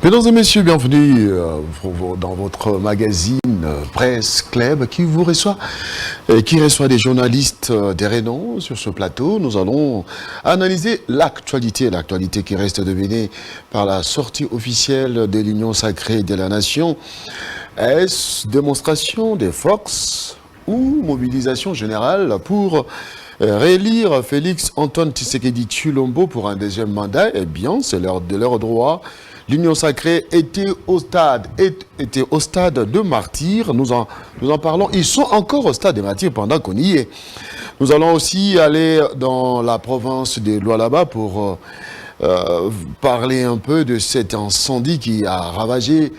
Mesdames et messieurs, bienvenue dans votre magazine Presse Club qui vous reçoit et qui reçoit des journalistes des renom sur ce plateau. Nous allons analyser l'actualité qui reste dominée par la sortie officielle de l'Union sacrée de la nation. Est-ce démonstration des forces ou mobilisation générale pour réélire Félix Antoine Tshisekedi Tshilombo pour un deuxième mandat? Eh bien, c'est l'heure de leur droit. L'Union sacrée était au stade de martyrs. Nous en parlons. Ils sont encore au stade de martyrs pendant qu'on y est. Nous allons aussi aller dans la province de Lualaba pour parler un peu de cet incendie qui a ravagé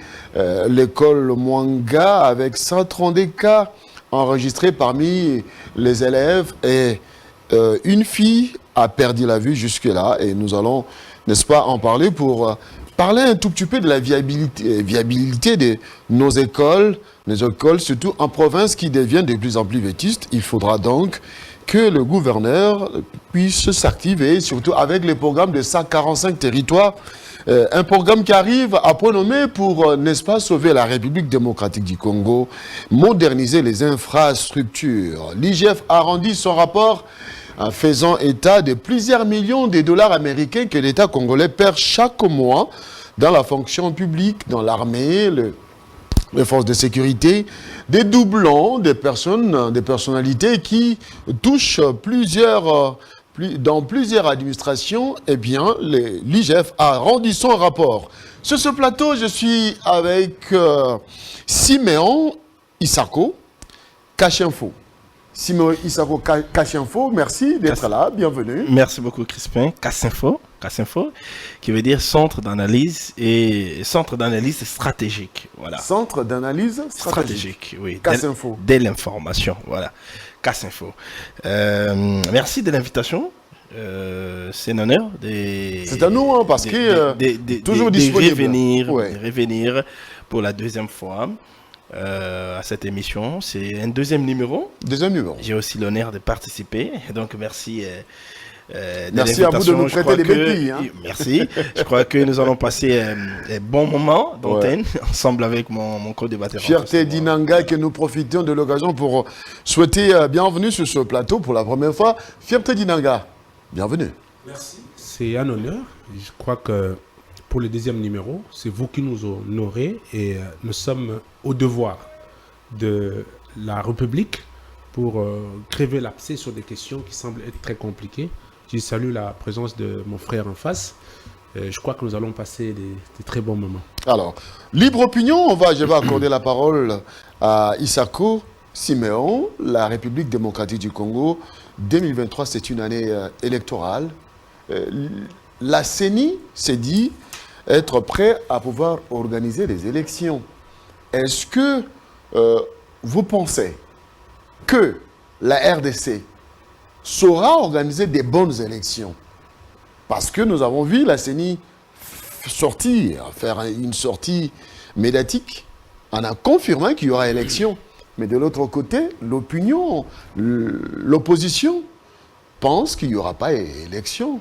l'école Mwanga avec 132 cas enregistrés parmi les élèves et une fille a perdu la vue jusque-là et nous allons, n'est-ce pas, en parler pour parler un tout petit peu de la viabilité de nos écoles, surtout en province qui deviennent de plus en plus vétustes. Il faudra donc que le gouverneur puisse s'activer, surtout avec les programmes de 145 territoires, un programme qui arrive à point nommé pour, n'est-ce pas, sauver la République démocratique du Congo, moderniser les infrastructures. L'IGF a rendu son rapport en faisant état de plusieurs millions de dollars américains que l'État congolais perd chaque mois dans la fonction publique, dans l'armée, les forces de sécurité, des doublons, des personnalités qui touchent dans plusieurs administrations. Eh bien, l'IGF a rendu son rapport. Sur ce plateau, je suis avec Siméon Isako, Cache-Info. Siméon Isako, Cache-Info, merci d'être là, bienvenue. Merci beaucoup Crispin. Cache-Info, qui veut dire centre d'analyse stratégique. Voilà. Centre d'analyse stratégique, oui. Cache-Info. De l'information, voilà. Cache-Info. Merci de l'invitation. C'est un honneur c'est à nous, hein, parce que toujours disponible. De revenir pour la deuxième fois. À cette émission, c'est un deuxième numéro. J'ai aussi l'honneur de participer, donc merci. Merci à vous de nous prêter des béquilles. Hein. Merci. Je crois que nous allons passer un bon moment d'antenne ensemble avec mon co-débatteur. Fierté d'Inanga, que nous profitons de l'occasion pour souhaiter bienvenue sur ce plateau pour la première fois. Fierté d'Inanga, bienvenue. Merci. C'est un honneur. Je crois que pour le deuxième numéro, c'est vous qui nous honorez et nous sommes au devoir de la République pour crever l'abcès sur des questions qui semblent être très compliquées. Je salue la présence de mon frère en face. Je crois que nous allons passer des très bons moments. Alors, libre opinion, je vais accorder la parole à Isako Siméon, la République démocratique du Congo. 2023, c'est une année électorale. La CENI s'est dit être prêt à pouvoir organiser des élections. Est-ce que vous pensez que la RDC saura organiser des bonnes élections? Parce que nous avons vu la CENI faire une sortie médiatique en confirmant qu'il y aura élection. Mais de l'autre côté, l'opposition pense qu'il n'y aura pas élection.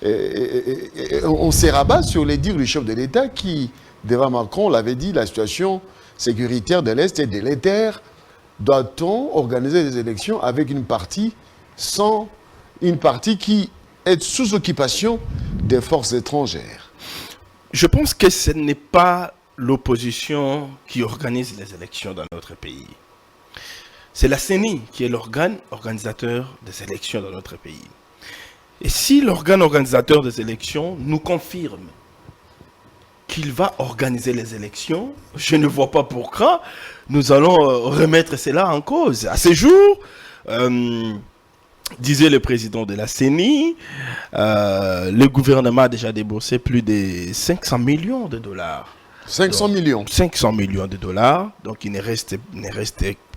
Et on se rabat sur les dires du chef de l'État qui, devant Macron, l'avait dit, la situation sécuritaire de l'Est est délétère. Doit-on organiser des élections avec une partie qui est sous occupation des forces étrangères? Je pense que ce n'est pas l'opposition qui organise les élections dans notre pays. C'est la CENI qui est l'organe organisateur des élections dans notre pays. Et si l'organe organisateur des élections nous confirme qu'il va organiser les élections, je ne vois pas pourquoi nous allons remettre cela en cause. À ce jour, disait le président de la CENI, le gouvernement a déjà déboursé plus de 500 millions de dollars. 500 millions 500 millions de dollars. Donc il ne restait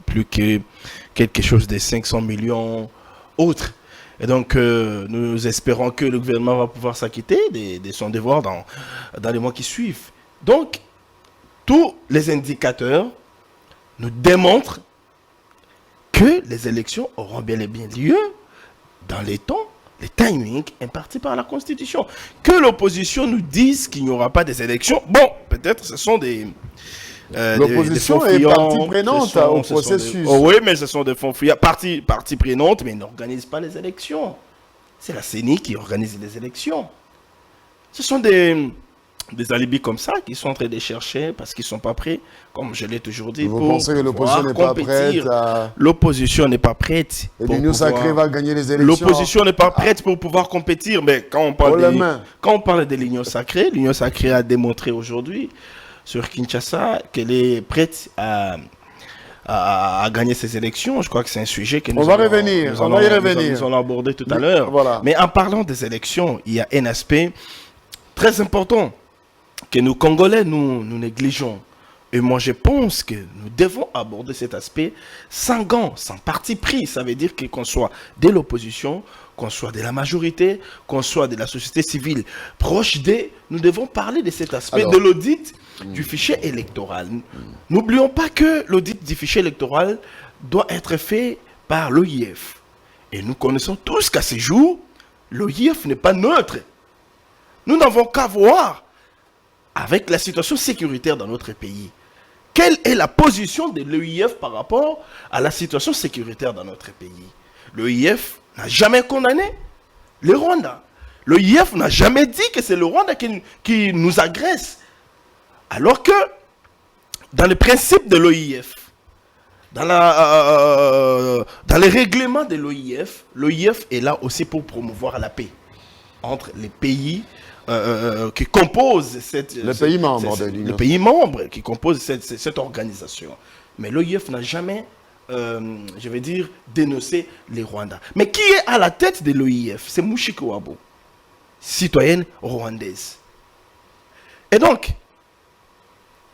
plus que quelque chose de 500 millions autres. Et donc, nous espérons que le gouvernement va pouvoir s'acquitter de son devoir dans les mois qui suivent. Donc, tous les indicateurs nous démontrent que les élections auront bel et bien lieu dans les temps, les timings impartis par la Constitution. Que l'opposition nous dise qu'il n'y aura pas des élections, bon, peut-être ce sont des... L'opposition fonds est fuyants, partie prenante au ce sont processus. Oh oui, mais ce sont des fonds fuyants, partie prenante, mais ils n'organisent pas les élections. C'est la CENI qui organise les élections. Ce sont des alibis comme ça qu'ils sont en train de chercher parce qu'ils ne sont pas prêts, comme je l'ai toujours dit. Vous pensez que l'opposition n'est pas prête à... L'opposition n'est pas prête. Et l'Union sacrée va gagner les élections. L'opposition n'est pas prête pour pouvoir compétir. Mais quand on parle de l'Union sacrée a démontré aujourd'hui sur Kinshasa qu'elle est prête à gagner ces élections. Je crois que c'est un sujet que nous allons aborder tout à l'heure. Voilà. Mais en parlant des élections, il y a un aspect très important que nous, Congolais, nous négligeons. Et moi, je pense que nous devons aborder cet aspect sans gants, sans parti pris. Ça veut dire qu'on soit de l'opposition, qu'on soit de la majorité, qu'on soit de la société civile proche des... Nous devons parler de cet aspect de l'audit du fichier électoral. N'oublions pas que l'audit du fichier électoral doit être fait par l'OIF. Et nous connaissons tous qu'à ce jour, l'OIF n'est pas neutre. Nous n'avons qu'à voir avec la situation sécuritaire dans notre pays. Quelle est la position de l'OIF par rapport à la situation sécuritaire dans notre pays? L'OIF n'a jamais condamné le Rwanda. L'OIF n'a jamais dit que c'est le Rwanda qui nous agresse. Alors que, dans les principes de l'OIF, dans les règlements de l'OIF, l'OIF est là aussi pour promouvoir la paix entre les pays qui composent pays membres de l'Union. Les pays membres qui composent cette organisation. Mais l'OIF n'a jamais, je vais dire, dénoncé les Rwandais. Mais qui est à la tête de l'OIF? C'est Mushiko Wabo, citoyenne rwandaise. Et donc,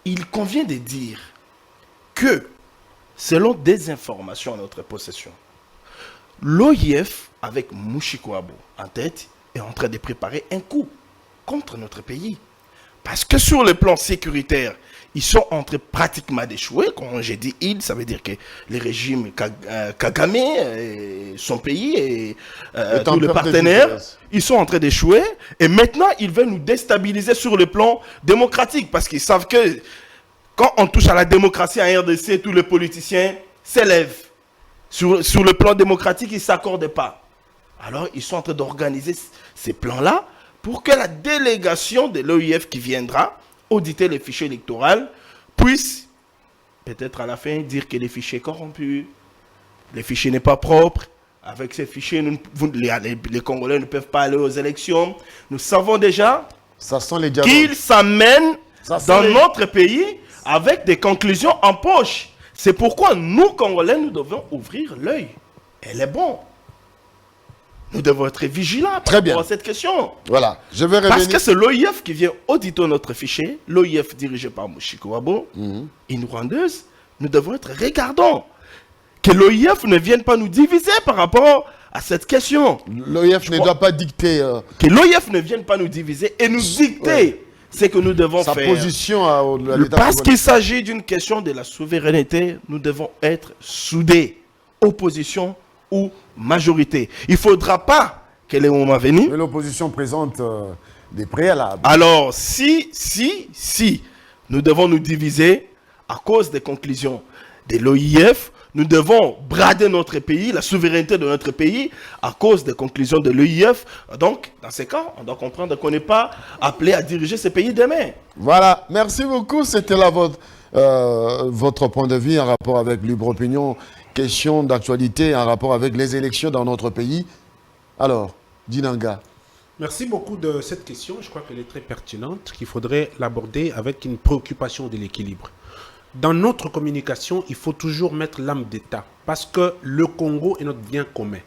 il convient de dire que, selon des informations à notre possession, l'OIF, avec Mushiko Wabo en tête, est en train de préparer un coup contre notre pays. Parce que sur le plan sécuritaire, ils sont en train pratiquement d'échouer. Quand j'ai dit ils, ça veut dire que les régimes Kagame, son pays et tous les partenaires, ils sont en train d'échouer. Et maintenant, ils veulent nous déstabiliser sur le plan démocratique. Parce qu'ils savent que quand on touche à la démocratie en RDC, tous les politiciens s'élèvent. Sur le plan démocratique, ils ne s'accordent pas. Alors, ils sont en train d'organiser ces plans-là pour que la délégation de l'OIF qui viendra auditer les fichiers électoraux puisse, peut-être à la fin, dire que les fichiers sont corrompus, les fichiers n'est pas propres. Avec ces fichiers, les Congolais ne peuvent pas aller aux élections. Nous savons déjà qu'ils s'amènent dans notre pays avec des conclusions en poche. C'est pourquoi nous, Congolais, nous devons ouvrir l'œil. Elle est bonne. Nous devons être vigilants par rapport à cette question. Voilà, je vais revenir. Parce que c'est l'OIF qui vient auditer notre fichier, l'OIF dirigé par Mushiko Wabo, une Rwandaise. Nous devons être regardants. Que l'OIF ne vienne pas nous diviser par rapport à cette question. L'OIF ne doit pas dicter. Que l'OIF ne vienne pas nous diviser et nous dicter ce que nous devons faire. Sa position à l'État. Parce qu'il s'agit d'une question de la souveraineté, nous devons être soudés. Opposition ou majorité. Il ne faudra pas que les moments venus. Mais l'opposition présente des préalables. Alors, si nous devons nous diviser à cause des conclusions de l'OIF, nous devons brader notre pays, la souveraineté de notre pays, à cause des conclusions de l'OIF. Donc, dans ces cas, on doit comprendre qu'on n'est pas appelé à diriger ce pays demain. Voilà, merci beaucoup. C'était là votre point de vue en rapport avec Libre Opinion. Question d'actualité en rapport avec les élections dans notre pays. Alors, Dinanga. Merci beaucoup de cette question. Je crois qu'elle est très pertinente, qu'il faudrait l'aborder avec une préoccupation de l'équilibre. Dans notre communication, il faut toujours mettre l'âme d'État, parce que le Congo est notre bien commun.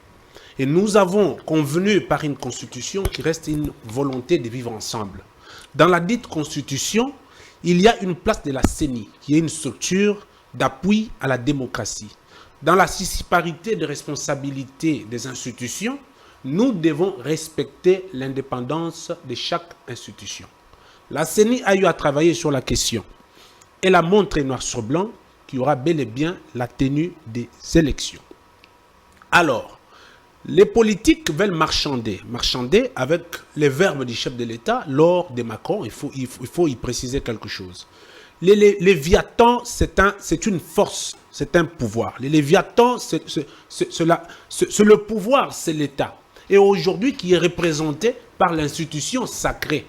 Et nous avons convenu par une constitution qui reste une volonté de vivre ensemble. Dans la dite constitution, il y a une place de la CENI, qui est une structure d'appui à la démocratie. Dans la disparité de responsabilités des institutions, nous devons respecter l'indépendance de chaque institution. La CENI a eu à travailler sur la question. Elle a montré noir sur blanc qu'il y aura bel et bien la tenue des élections. Alors, Les politiques veulent marchander avec les verbes du chef de l'État lors de Macron. Il faut y préciser quelque chose. Les Léviathans, c'est une force, c'est un pouvoir. Les Léviathans, c'est le pouvoir, c'est l'État. Et aujourd'hui, qui est représenté par l'institution sacrée.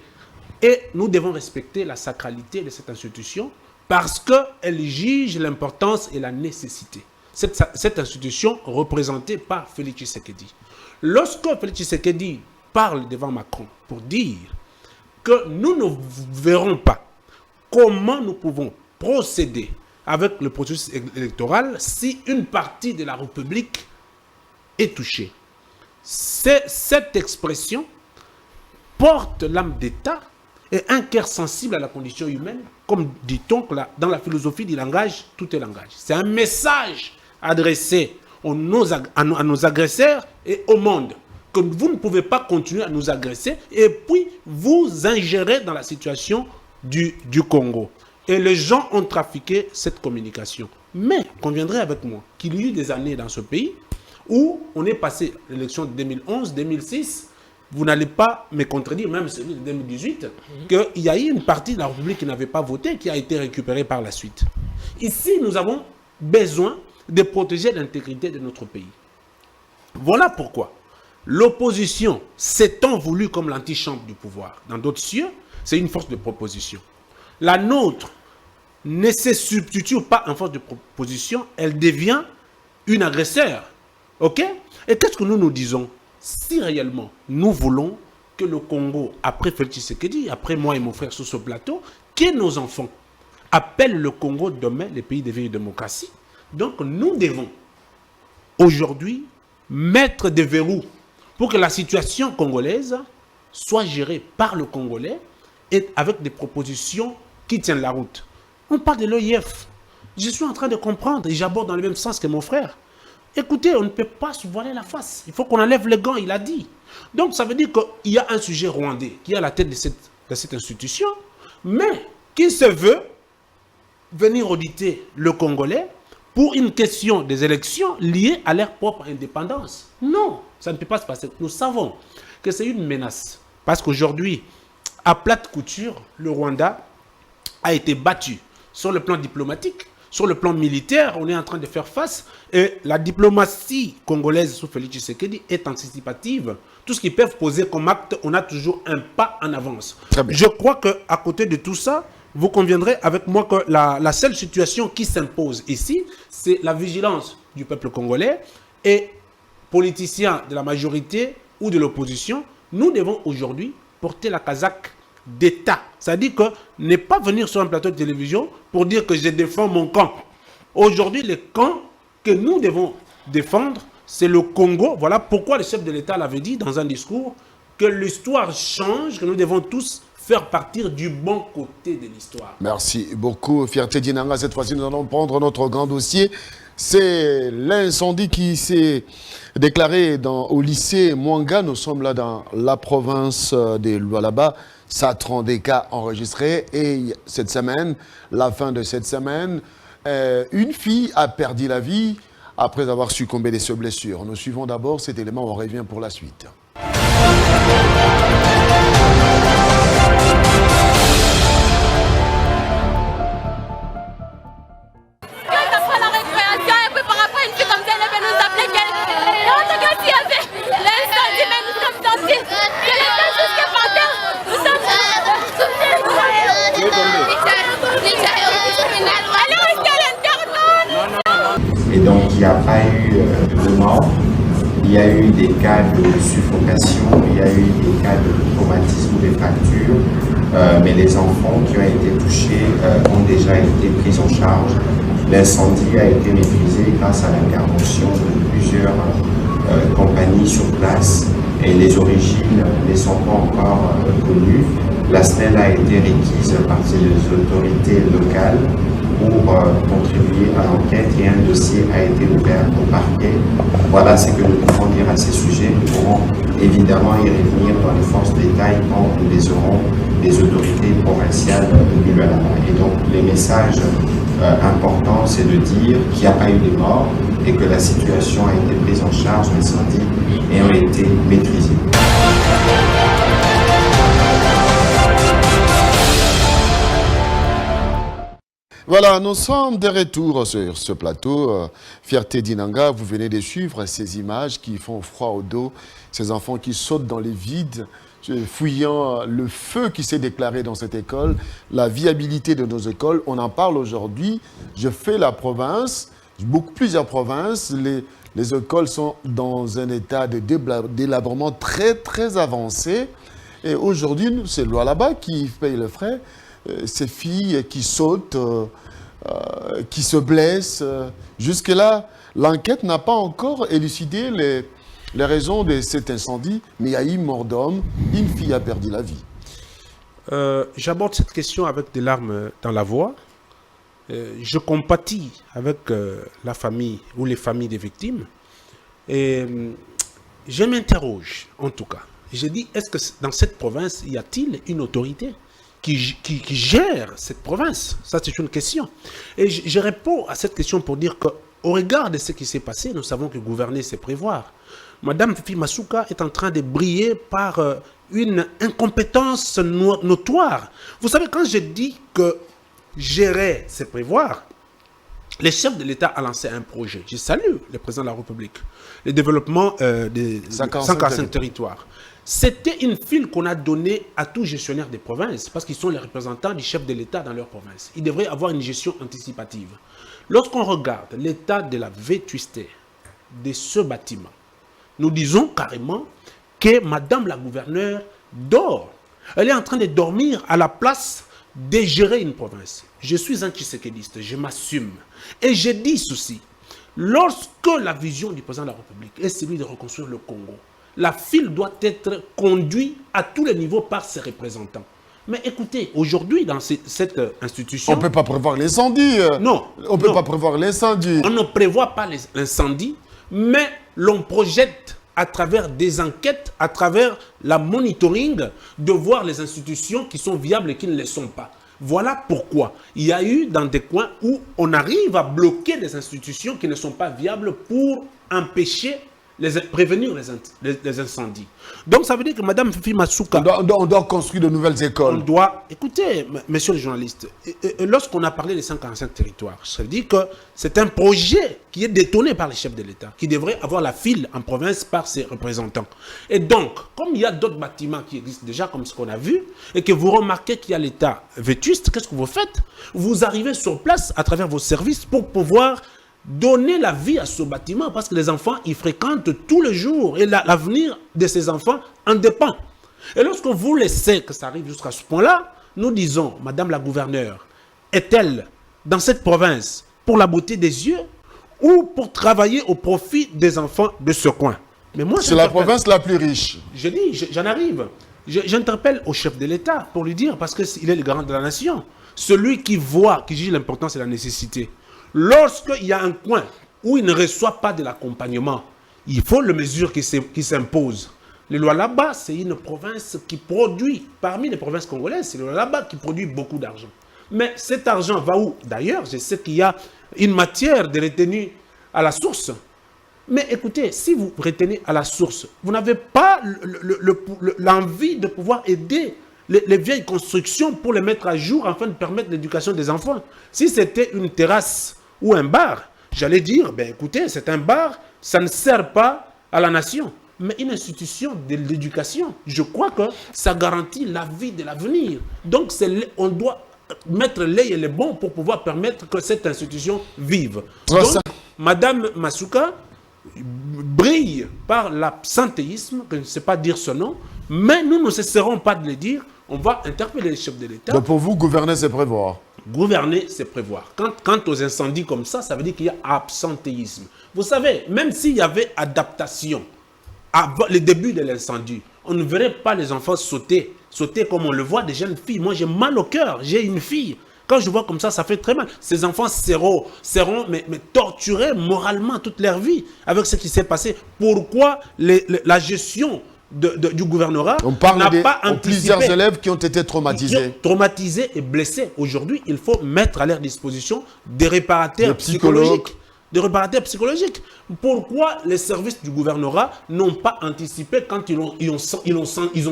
Et nous devons respecter la sacralité de cette institution parce qu'elle juge l'importance et la nécessité. Cette institution représentée par Félix Tshisekedi. Lorsque Félix Tshisekedi parle devant Macron pour dire que nous ne verrons pas comment nous pouvons procéder avec le processus électoral si une partie de la République est touchée. Cette expression porte l'âme d'État et un cœur sensible à la condition humaine, comme dit-on dans la philosophie du langage, tout est langage. C'est un message adressé à nos agresseurs et au monde, que vous ne pouvez pas continuer à nous agresser et puis vous ingérez dans la situation du Congo. Et les gens ont trafiqué cette communication. Mais conviendrez avec moi qu'il y a eu des années dans ce pays où on est passé l'élection de 2011, 2006, vous n'allez pas me contredire, même celui de 2018, qu'il y a eu une partie de la République qui n'avait pas voté, qui a été récupérée par la suite. Ici, nous avons besoin de protéger l'intégrité de notre pays. Voilà pourquoi l'opposition s'étant voulue comme l'antichambre du pouvoir. Dans d'autres cieux, c'est une force de proposition. La nôtre ne se substitue pas en force de proposition, elle devient une agresseur. Ok? Et qu'est-ce que nous disons? Si réellement nous voulons que le Congo, après Félix Tshisekedi, après moi et mon frère sur ce plateau, que nos enfants appellent le Congo demain les pays de vieille démocratie, donc nous devons aujourd'hui mettre des verrous pour que la situation congolaise soit gérée par le Congolais et avec des propositions qui tiennent la route. On parle de l'OIF. Je suis en train de comprendre et j'aborde dans le même sens que mon frère. Écoutez, on ne peut pas se voiler la face. Il faut qu'on enlève les gants, il a dit. Donc ça veut dire qu'il y a un sujet rwandais qui est à la tête de cette institution, mais qui se veut venir auditer le Congolais pour une question des élections liées à leur propre indépendance. Non, ça ne peut pas se passer. Nous savons que c'est une menace. Parce qu'aujourd'hui, à plate couture, le Rwanda a été battu sur le plan diplomatique. Sur le plan militaire, on est en train de faire face et la diplomatie congolaise sous Félix Tshisekedi est anticipative. Tout ce qu'ils peuvent poser comme acte, on a toujours un pas en avance. Je crois qu'à côté de tout ça, vous conviendrez avec moi que la seule situation qui s'impose ici, c'est la vigilance du peuple congolais et politiciens de la majorité ou de l'opposition. Nous devons aujourd'hui porter la casaque d'État. C'est-à-dire que ne pas venir sur un plateau de télévision pour dire que je défends mon camp. Aujourd'hui, le camp que nous devons défendre, c'est le Congo. Voilà pourquoi le chef de l'État l'avait dit dans un discours, que l'histoire change, que nous devons tous faire partir du bon côté de l'histoire. Merci beaucoup, Fierté Dinanga. Cette fois-ci, nous allons prendre notre grand dossier. C'est l'incendie qui s'est déclaré au lycée Mwanga. Nous sommes là dans la province de Lualaba. 130 cas enregistrés et cette semaine, la fin de cette semaine, une fille a perdu la vie après avoir succombé de ses blessures. Nous suivons d'abord cet élément, on revient pour la suite. Et donc, il n'y a pas eu de mort, il y a eu des cas de suffocation, il y a eu des cas de traumatisme ou de fractures, mais les enfants qui ont été touchés ont déjà été pris en charge. L'incendie a été maîtrisé grâce à l'intervention de plusieurs compagnies sur place et les origines ne sont pas encore connues. La SNEL a été requise par les autorités locales pour contribuer à l'enquête et un dossier a été ouvert au parquet. Voilà ce que nous pouvons dire à ces sujets. Nous pourrons évidemment y revenir dans les forces de détail quand nous les aurons des autorités provinciales de Lualaba. Et donc les messages importants, c'est de dire qu'il n'y a pas eu de mort et que la situation a été prise en charge, l'incendie ayant été maîtrisé. Voilà, nous sommes de retour sur ce plateau. Fierté d'Inanga, vous venez de suivre ces images qui font froid au dos, ces enfants qui sautent dans les vides, fouillant le feu qui s'est déclaré dans cette école, la viabilité de nos écoles. On en parle aujourd'hui. Je fais la province, plusieurs provinces. Les écoles sont dans un état de délabrement très, très avancé. Et aujourd'hui, c'est loi là-bas qui paye le frais. Ces filles qui sautent, qui se blessent. Jusque-là, l'enquête n'a pas encore élucidé les raisons de cet incendie, mais il y a eu mort d'homme, une fille a perdu la vie. J'aborde cette question avec des larmes dans la voix. Je compatis avec la famille ou les familles des victimes. Et je m'interroge, en tout cas. Je dis, est-ce que dans cette province, y a-t-il une autorité qui gère cette province? Ça, c'est une question. Et je réponds à cette question pour dire qu'au regard de ce qui s'est passé, nous savons que gouverner, c'est prévoir. Madame Fifi Masuka est en train de briller par une incompétence notoire. Vous savez, quand je dis que gérer, c'est prévoir, le chef de l'État a lancé un projet. Je salue le président de la République. Le développement des 145 territoires. C'était une file qu'on a donnée à tous gestionnaires des provinces, parce qu'ils sont les représentants du chef de l'État dans leur province. Ils devraient avoir une gestion anticipative. Lorsqu'on regarde l'état de la vétusté de ce bâtiment, nous disons carrément que Madame la gouverneure dort. Elle est en train de dormir à la place de gérer une province. Je suis un tshisekéliste, je m'assume. Et je dis ceci, lorsque la vision du président de la République est celui de reconstruire le Congo, la file doit être conduite à tous les niveaux par ses représentants. Mais écoutez, aujourd'hui, dans cette institution... On ne peut pas prévoir l'incendie. Non. On ne peut pas prévoir l'incendie. On ne prévoit pas l'incendie, mais l'on projette à travers des enquêtes, à travers la monitoring, de voir les institutions qui sont viables et qui ne le sont pas. Voilà pourquoi il y a eu dans des coins où on arrive à bloquer des institutions qui ne sont pas viables pour empêcher, prévenir les incendies. Donc ça veut dire que Mme Fifi Masuka... On doit construire de nouvelles écoles. On doit... Écoutez, messieurs les journalistes, lorsqu'on a parlé des 145 territoires, ça veut dire que c'est un projet qui est détourné par les chefs de l'État, qui devrait avoir la file en province par ses représentants. Et donc, comme il y a d'autres bâtiments qui existent déjà, comme ce qu'on a vu, et que vous remarquez qu'il y a l'État vétuste, qu'est-ce que vous faites? Vous arrivez sur place à travers vos services pour pouvoir donner la vie à ce bâtiment, parce que les enfants y fréquentent tous les jours et l'avenir de ces enfants en dépend. Et lorsque vous laissez que ça arrive jusqu'à ce point-là, nous disons, Madame la gouverneure, est-elle dans cette province pour la beauté des yeux ou pour travailler au profit des enfants de ce coin? Mais moi, c'est la province la plus riche. Je dis, j'en arrive. J'interpelle au chef de l'État pour lui dire, parce qu'il est le garant de la nation, celui qui voit, qui juge l'importance et la nécessité. Lorsqu'il y a un coin où il ne reçoit pas de l'accompagnement, il faut les mesures qui s'imposent. Le Lualaba, c'est une province qui produit, parmi les provinces congolaises, c'est le Lualaba qui produit beaucoup d'argent. Mais cet argent va où? D'ailleurs, je sais qu'il y a une matière de retenue à la source. Mais écoutez, si vous retenez à la source, vous n'avez pas l'envie de pouvoir aider les vieilles constructions pour les mettre à jour afin de permettre l'éducation des enfants. Si c'était une terrasse ou un bar, j'allais dire, ben écoutez, c'est un bar, ça ne sert pas à la nation. Mais une institution de l'éducation, je crois que ça garantit la vie de l'avenir. Donc on doit mettre l'œil et les bons pour pouvoir permettre que cette institution vive. Donc, Madame Masuka brille par l'absentéisme, que je ne sais pas dire ce nom, mais nous ne cesserons pas de le dire. On va interpeller les chefs de l'État. Donc pour vous, gouverner, c'est prévoir. Gouverner, c'est prévoir. Quant aux incendies comme ça veut dire qu'il y a absentéisme. Vous savez, même s'il y avait adaptation avant le début de l'incendie, on ne verrait pas les enfants sauter comme on le voit des jeunes filles. Moi, j'ai mal au cœur, j'ai une fille. Quand je vois comme ça fait très mal. Ces enfants seront mais torturés moralement toute leur vie avec ce qui s'est passé. Pourquoi la gestion du gouvernorat n'a pas anticipé? Plusieurs élèves qui ont été traumatisés. Traumatisés et blessés. Aujourd'hui, il faut mettre à leur disposition des réparateurs psychologiques. de réparateur psychologique. Pourquoi les services du gouvernorat n'ont pas anticipé quand ils ont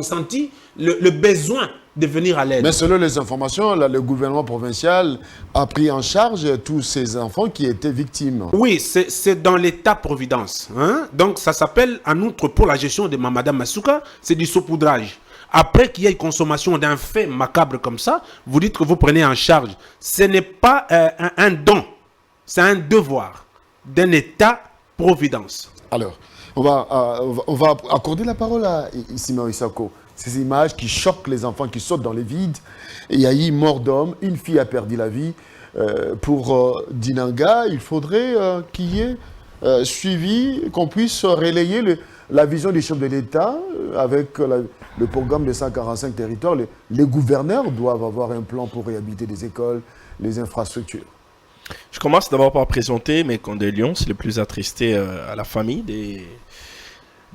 senti le besoin de venir à l'aide? Mais selon les informations, là, le gouvernement provincial a pris en charge tous ces enfants qui étaient victimes. Oui, c'est dans l'État-providence. Hein? Donc, ça s'appelle, en outre, pour la gestion de Madame Masuka, c'est du saupoudrage. Après qu'il y ait une consommation d'un fait macabre comme ça, vous dites que vous prenez en charge. Ce n'est pas un don, c'est un devoir d'un État-providence. Alors, on va accorder la parole à Simon Isako. Ces images qui choquent les enfants, qui sautent dans les vides. Il y a eu mort d'homme, une fille a perdu la vie. Pour Dinanga, il faudrait qu'il y ait suivi, qu'on puisse relayer la vision du chef de l'État avec le programme de 145 territoires. Les gouverneurs doivent avoir un plan pour réhabiliter des écoles, les infrastructures. Je commence d'abord par présenter mes condoléances les plus attristées à la famille des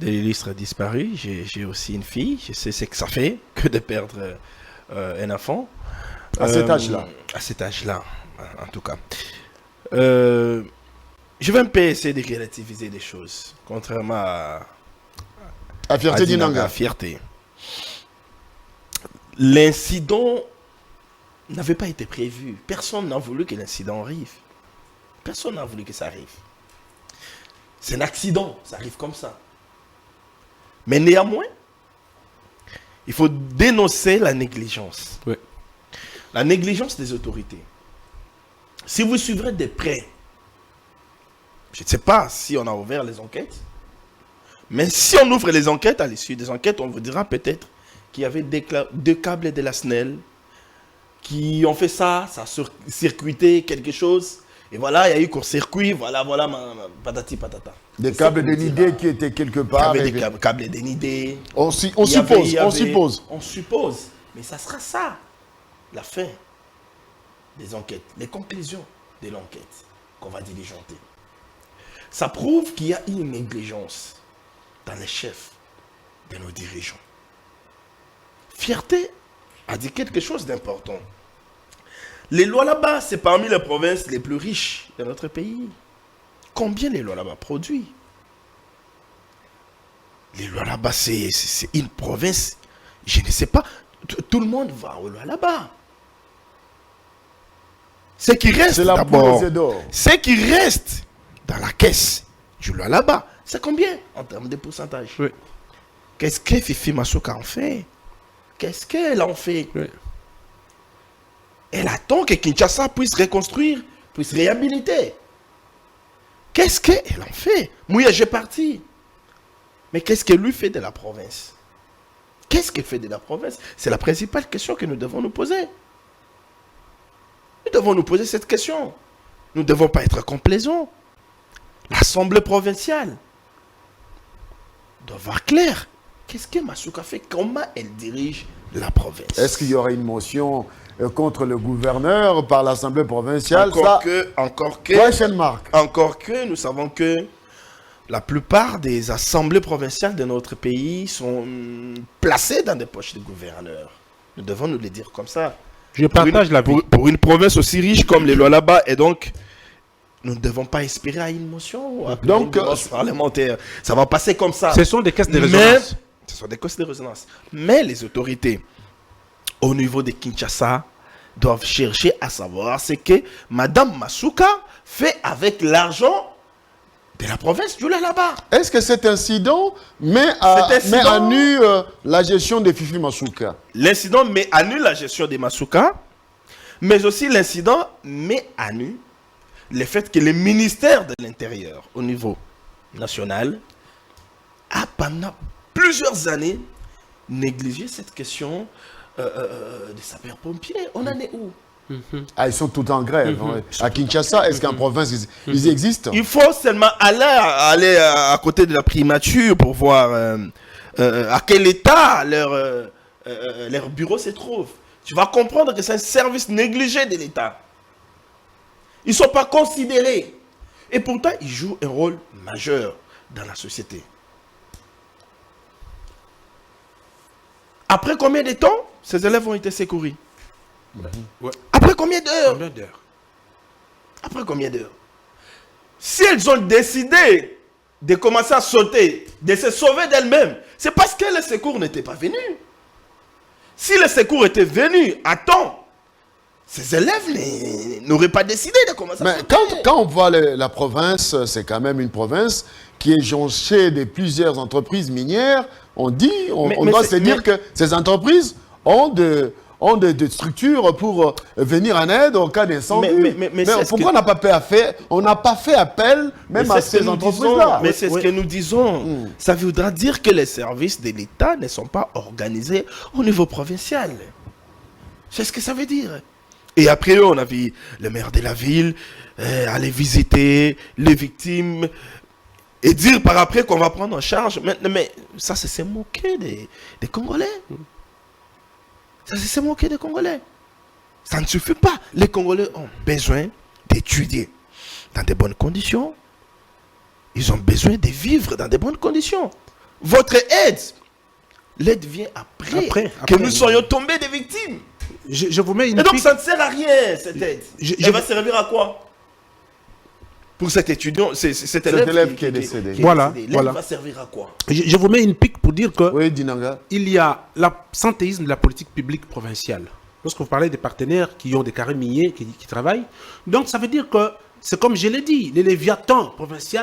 illustres disparus. J'ai aussi une fille. Je sais ce que ça fait que de perdre un enfant. À cet âge-là. À cet âge-là, en tout cas. Je vais un peu essayer de relativiser des choses, contrairement à Fierté Dinanga. Fierté. L'incident n'avait pas été prévu. Personne n'a voulu que l'incident arrive. Personne n'a voulu que ça arrive. C'est un accident, ça arrive comme ça. Mais néanmoins, il faut dénoncer la négligence. Oui. La négligence des autorités. Si vous suivrez de près, je ne sais pas si on a ouvert les enquêtes, mais si on ouvre les enquêtes, à l'issue des enquêtes, on vous dira peut-être qu'il y avait deux câbles de la SNEL qui ont fait ça, ça a circuité quelque chose, et voilà, il y a eu court-circuit, voilà, patati patata. Des câbles d'Enidé qui étaient quelque part. Il y avait des câbles d'Enidé. On suppose. On suppose, mais ça sera ça, la fin des enquêtes, les conclusions de l'enquête qu'on va diligenter. Ça prouve qu'il y a une négligence dans les chefs de nos dirigeants. Fierté a dit quelque chose d'important. Les lois là-bas, c'est parmi les provinces les plus riches de notre pays. Combien les lois là-bas produisent? Les lois là-bas, c'est une province, je ne sais pas, tout le monde va aux lois là-bas. Ce qui reste d'abord, ce qui reste dans la caisse du loi là-bas, c'est combien en termes de pourcentage? Oui. Qu'est-ce que Fifi Masuka en fait? Qu'est-ce qu'elle en fait? Oui. Elle attend que Kinshasa puisse reconstruire, puisse réhabiliter. Qu'est-ce qu'elle en fait? Mouya, j'ai parti. Mais qu'est-ce qu'elle lui fait de la province? Qu'est-ce qu'elle fait de la province? C'est la principale question que nous devons nous poser. Nous devons nous poser cette question. Nous ne devons pas être complaisants. L'Assemblée provinciale doit voir clair. Qu'est-ce que Masuka fait? Comment elle dirige la province? Est-ce qu'il y aura une motion contre le gouverneur par l'Assemblée provinciale? Encore que nous savons que la plupart des assemblées provinciales de notre pays sont placées dans des poches de gouverneurs. Nous devons nous le dire comme ça. Je partage la vie. Pour une province aussi riche comme les lois là-bas, et donc nous ne devons pas espérer à une motion ou à une motion parlementaire. Ça va passer comme ça. Ce sont des caisses de résonance. Ce sont des caisses de résonance. Mais les autorités, au niveau de Kinshasa, doivent chercher à savoir ce que Madame Masuka fait avec l'argent de la province du là-bas. Est-ce que cet incident met à nu la gestion de Fifi Masuka? L'incident met à nu la gestion de Masuka, mais aussi l'incident met à nu le fait que le ministère de l'Intérieur, au niveau national, a pendant plusieurs années négligé cette question des sapeurs-pompiers. On en est où? Ils sont tout en grève. À Kinshasa, est-ce qu'en province, ils existent? Il faut seulement aller à côté de la primature pour voir à quel état leur bureau se trouve. Tu vas comprendre que c'est un service négligé de l'État. Ils ne sont pas considérés. Et pourtant, ils jouent un rôle majeur dans la société. Après combien de temps ces élèves ont été secourus? Ouais. Après combien d'heures? Combien d'heures? Après combien d'heures? Si elles ont décidé de commencer à sauter, de se sauver d'elles-mêmes, c'est parce que les secours n'étaient pas venus. Si les secours étaient venus à temps, ces élèves n'auraient pas décidé de commencer à sauter. Quand on voit la province, c'est quand même une province qui est jonchée de plusieurs entreprises minières. On doit se dire que ces entreprises ont des structures pour venir en aide en cas d'incendie. Mais pourquoi on n'a pas fait appel même à ces entreprises-là? Mais c'est ce que nous disons. Ça voudra dire que les services de l'État ne sont pas organisés au niveau provincial. C'est ce que ça veut dire. Et après, on a vu le maire de la ville aller visiter les victimes et dire par après qu'on va prendre en charge. Mais ça, c'est se moquer des Congolais. Ça, c'est se moquer des Congolais. Ça ne suffit pas. Les Congolais ont besoin d'étudier dans de bonnes conditions. Ils ont besoin de vivre dans de bonnes conditions. Votre l'aide vient après que nous soyons tombés des victimes. Je vous mets une Et donc pique. ça ne sert à rien, cette aide. Elle va servir à quoi? Pour cet étudiant, cet élève qui est décédé. Voilà. Va servir à quoi? Je vous mets une pique pour dire que Oui, Dinanga. il y a l'absentéisme de la politique publique provinciale. Lorsque vous parlez des partenaires qui ont des carrés miniers, qui travaillent, donc ça veut dire que, c'est comme je l'ai dit, les léviathans provinciaux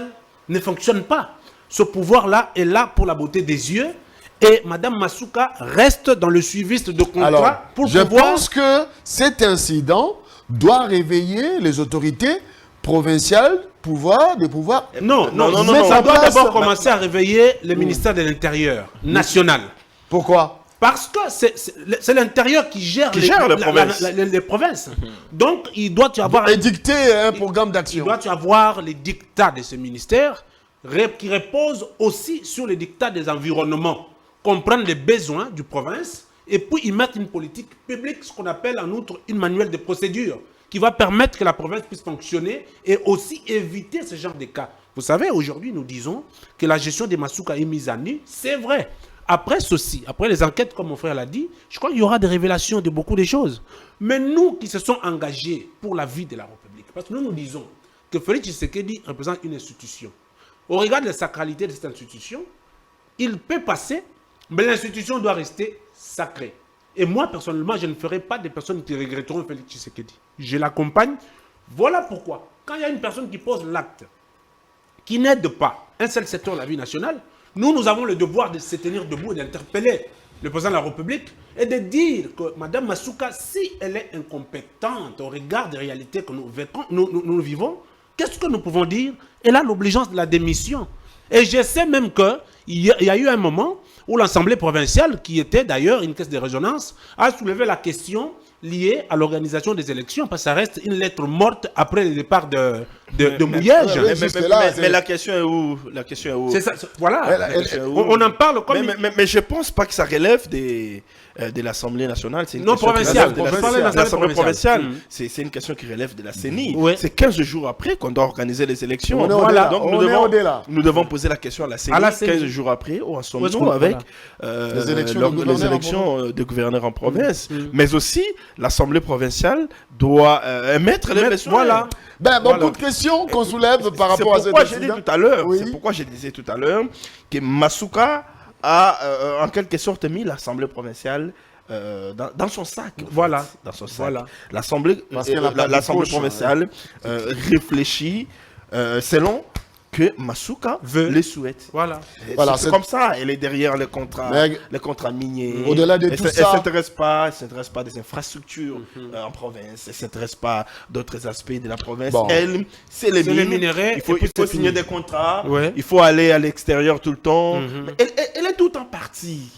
ne fonctionnent pas. Ce pouvoir-là est là pour la beauté des yeux. Et Mme Masuka reste dans le suiviste de contrat Alors, pour je pouvoir... pense que cet incident doit réveiller les autorités provinciales Non, mettre ça en doit place- d'abord commencer à réveiller le ministère de l'Intérieur national. Pourquoi? Parce que c'est l'intérieur qui gère, les provinces. Donc, il doit y avoir Édicter un programme il d'action. doit y avoir les dictats de ce ministère qui reposent aussi sur les dictats des environnements, comprendre les besoins du province et puis y mettre une politique publique, ce qu'on appelle en outre une manuel de procédure qui va permettre que la province puisse fonctionner et aussi éviter ce genre de cas. Vous savez, aujourd'hui, nous disons que la gestion des Masuka est mise à nu. C'est vrai. Après ceci, après les enquêtes, comme mon frère l'a dit, je crois qu'il y aura des révélations de beaucoup de choses. Mais nous qui se sommes engagés pour la vie de la République, parce que nous disons que Félix Tshisekedi représente une institution. Au regard de la sacralité de cette institution, il peut passer, mais l'institution doit rester sacrée. Et moi, personnellement, je ne ferai pas des personnes qui regretteront Félix Tshisekedi. Je l'accompagne. Voilà pourquoi, quand il y a une personne qui pose l'acte, qui n'aide pas un seul secteur de la vie nationale, nous avons le devoir de se tenir debout et d'interpeller le président de la République et de dire que Mme Masuka, si elle est incompétente au regard des réalités que nous vivons, qu'est-ce que nous pouvons dire? Elle a l'obligeance de la démission. Et je sais même qu'il y a eu un moment où l'Assemblée provinciale, qui était d'ailleurs une caisse de résonance, a soulevé la question liée à l'organisation des élections, parce que ça reste une lettre morte après le départ de Mouyège. Mais la question est où? La question est où? C'est ça, voilà. On en parle comme... Mais je ne pense pas que ça relève de l'Assemblée nationale. C'est une Non, question qui provinciale. relève de l'Assemblée provinciale. C'est une question qui relève de la CENI. Ouais. C'est 15 jours après qu'on doit organiser les élections. On est au-delà. Donc nous devons poser la question à la CENI. 15 jours après, où en sommes-nous avec les élections de gouverneurs en province? Mais aussi, l'Assemblée provinciale doit émettre les besoins. Voilà. Beaucoup de questions qu'on soulève par rapport à cet incident. C'est pourquoi je disais tout à l'heure que Masuka a en quelque sorte mis l'Assemblée provinciale dans son sac. Voilà. Dans son sac. Voilà. L'Assemblée provinciale réfléchit selon que Masuka les souhaite. Voilà. C'est comme ça. Elle est derrière les contrats miniers. Au-delà de tout ça, elle ne s'intéresse pas des infrastructures en province. Elle ne s'intéresse pas d'autres aspects de la province. Bon. Elle, c'est les minerais. Il faut signer des contrats. Ouais. Il faut aller à l'extérieur tout le temps. Elle est tout en partie.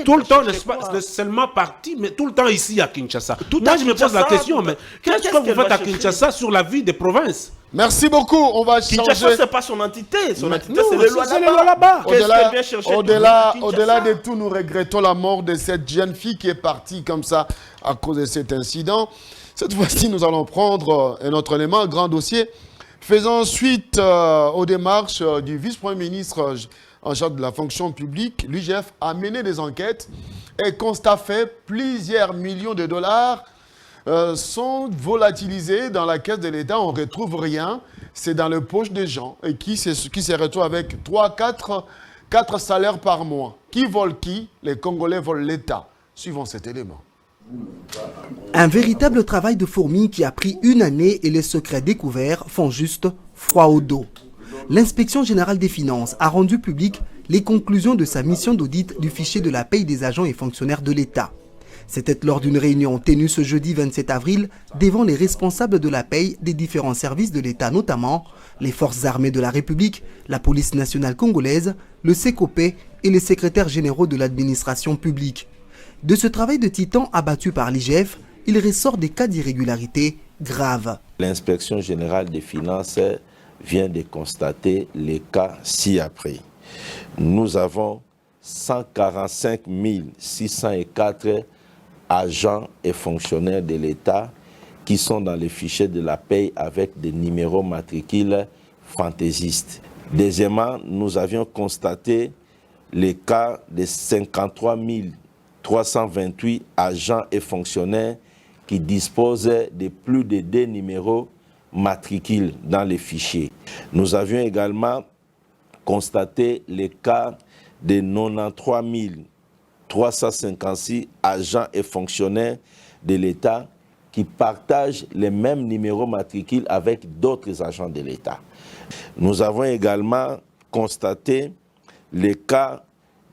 Tout le temps, n'est seulement parti, mais tout le temps ici à Kinshasa. Moi, je me pose la question, mais qu'est-ce que vous faites à Kinshasa sur la vie des provinces? Merci beaucoup. On va Kinshasa, changer. c'est pas son entité. Son entité, Non, c'est les lois c'est les lois là-bas. là-bas. Au-delà de tout, nous regrettons la mort de cette jeune fille qui est partie comme ça à cause de cet incident. Cette fois-ci, nous allons prendre un autre élément, un grand dossier. Faisons suite aux démarches du vice-premier ministre en charge de la fonction publique. L'UGF a mené des enquêtes et constat fait, plusieurs millions de dollars sont volatilisés dans la caisse de l'État. On ne retrouve rien. C'est dans les poches des gens et qui se retrouvent avec 4 salaires par mois. Qui vole qui? Les Congolais volent l'État. Suivons cet élément. Un véritable travail de fourmi qui a pris une année et les secrets découverts font juste froid au dos. L'Inspection générale des finances a rendu public les conclusions de sa mission d'audit du fichier de la paye des agents et fonctionnaires de l'État. C'était lors d'une réunion tenue ce jeudi 27 avril devant les responsables de la paye des différents services de l'État, notamment les forces armées de la République, la police nationale congolaise, le CECOP et les secrétaires généraux de l'administration publique. De ce travail de titan abattu par l'IGF, il ressort des cas d'irrégularité graves. L'inspection générale des finances vient de constater les cas ci-après. Nous avons 145 604 agents et fonctionnaires de l'État qui sont dans les fichiers de la paye avec des numéros matricules fantaisistes. Deuxièmement, nous avions constaté les cas de 53 328 agents et fonctionnaires qui disposent de plus de 2 numéros matricules dans les fichiers. Nous avions également constaté les cas de 93 356 agents et fonctionnaires de l'État qui partagent les mêmes numéros matricules avec d'autres agents de l'État. Nous avons également constaté les cas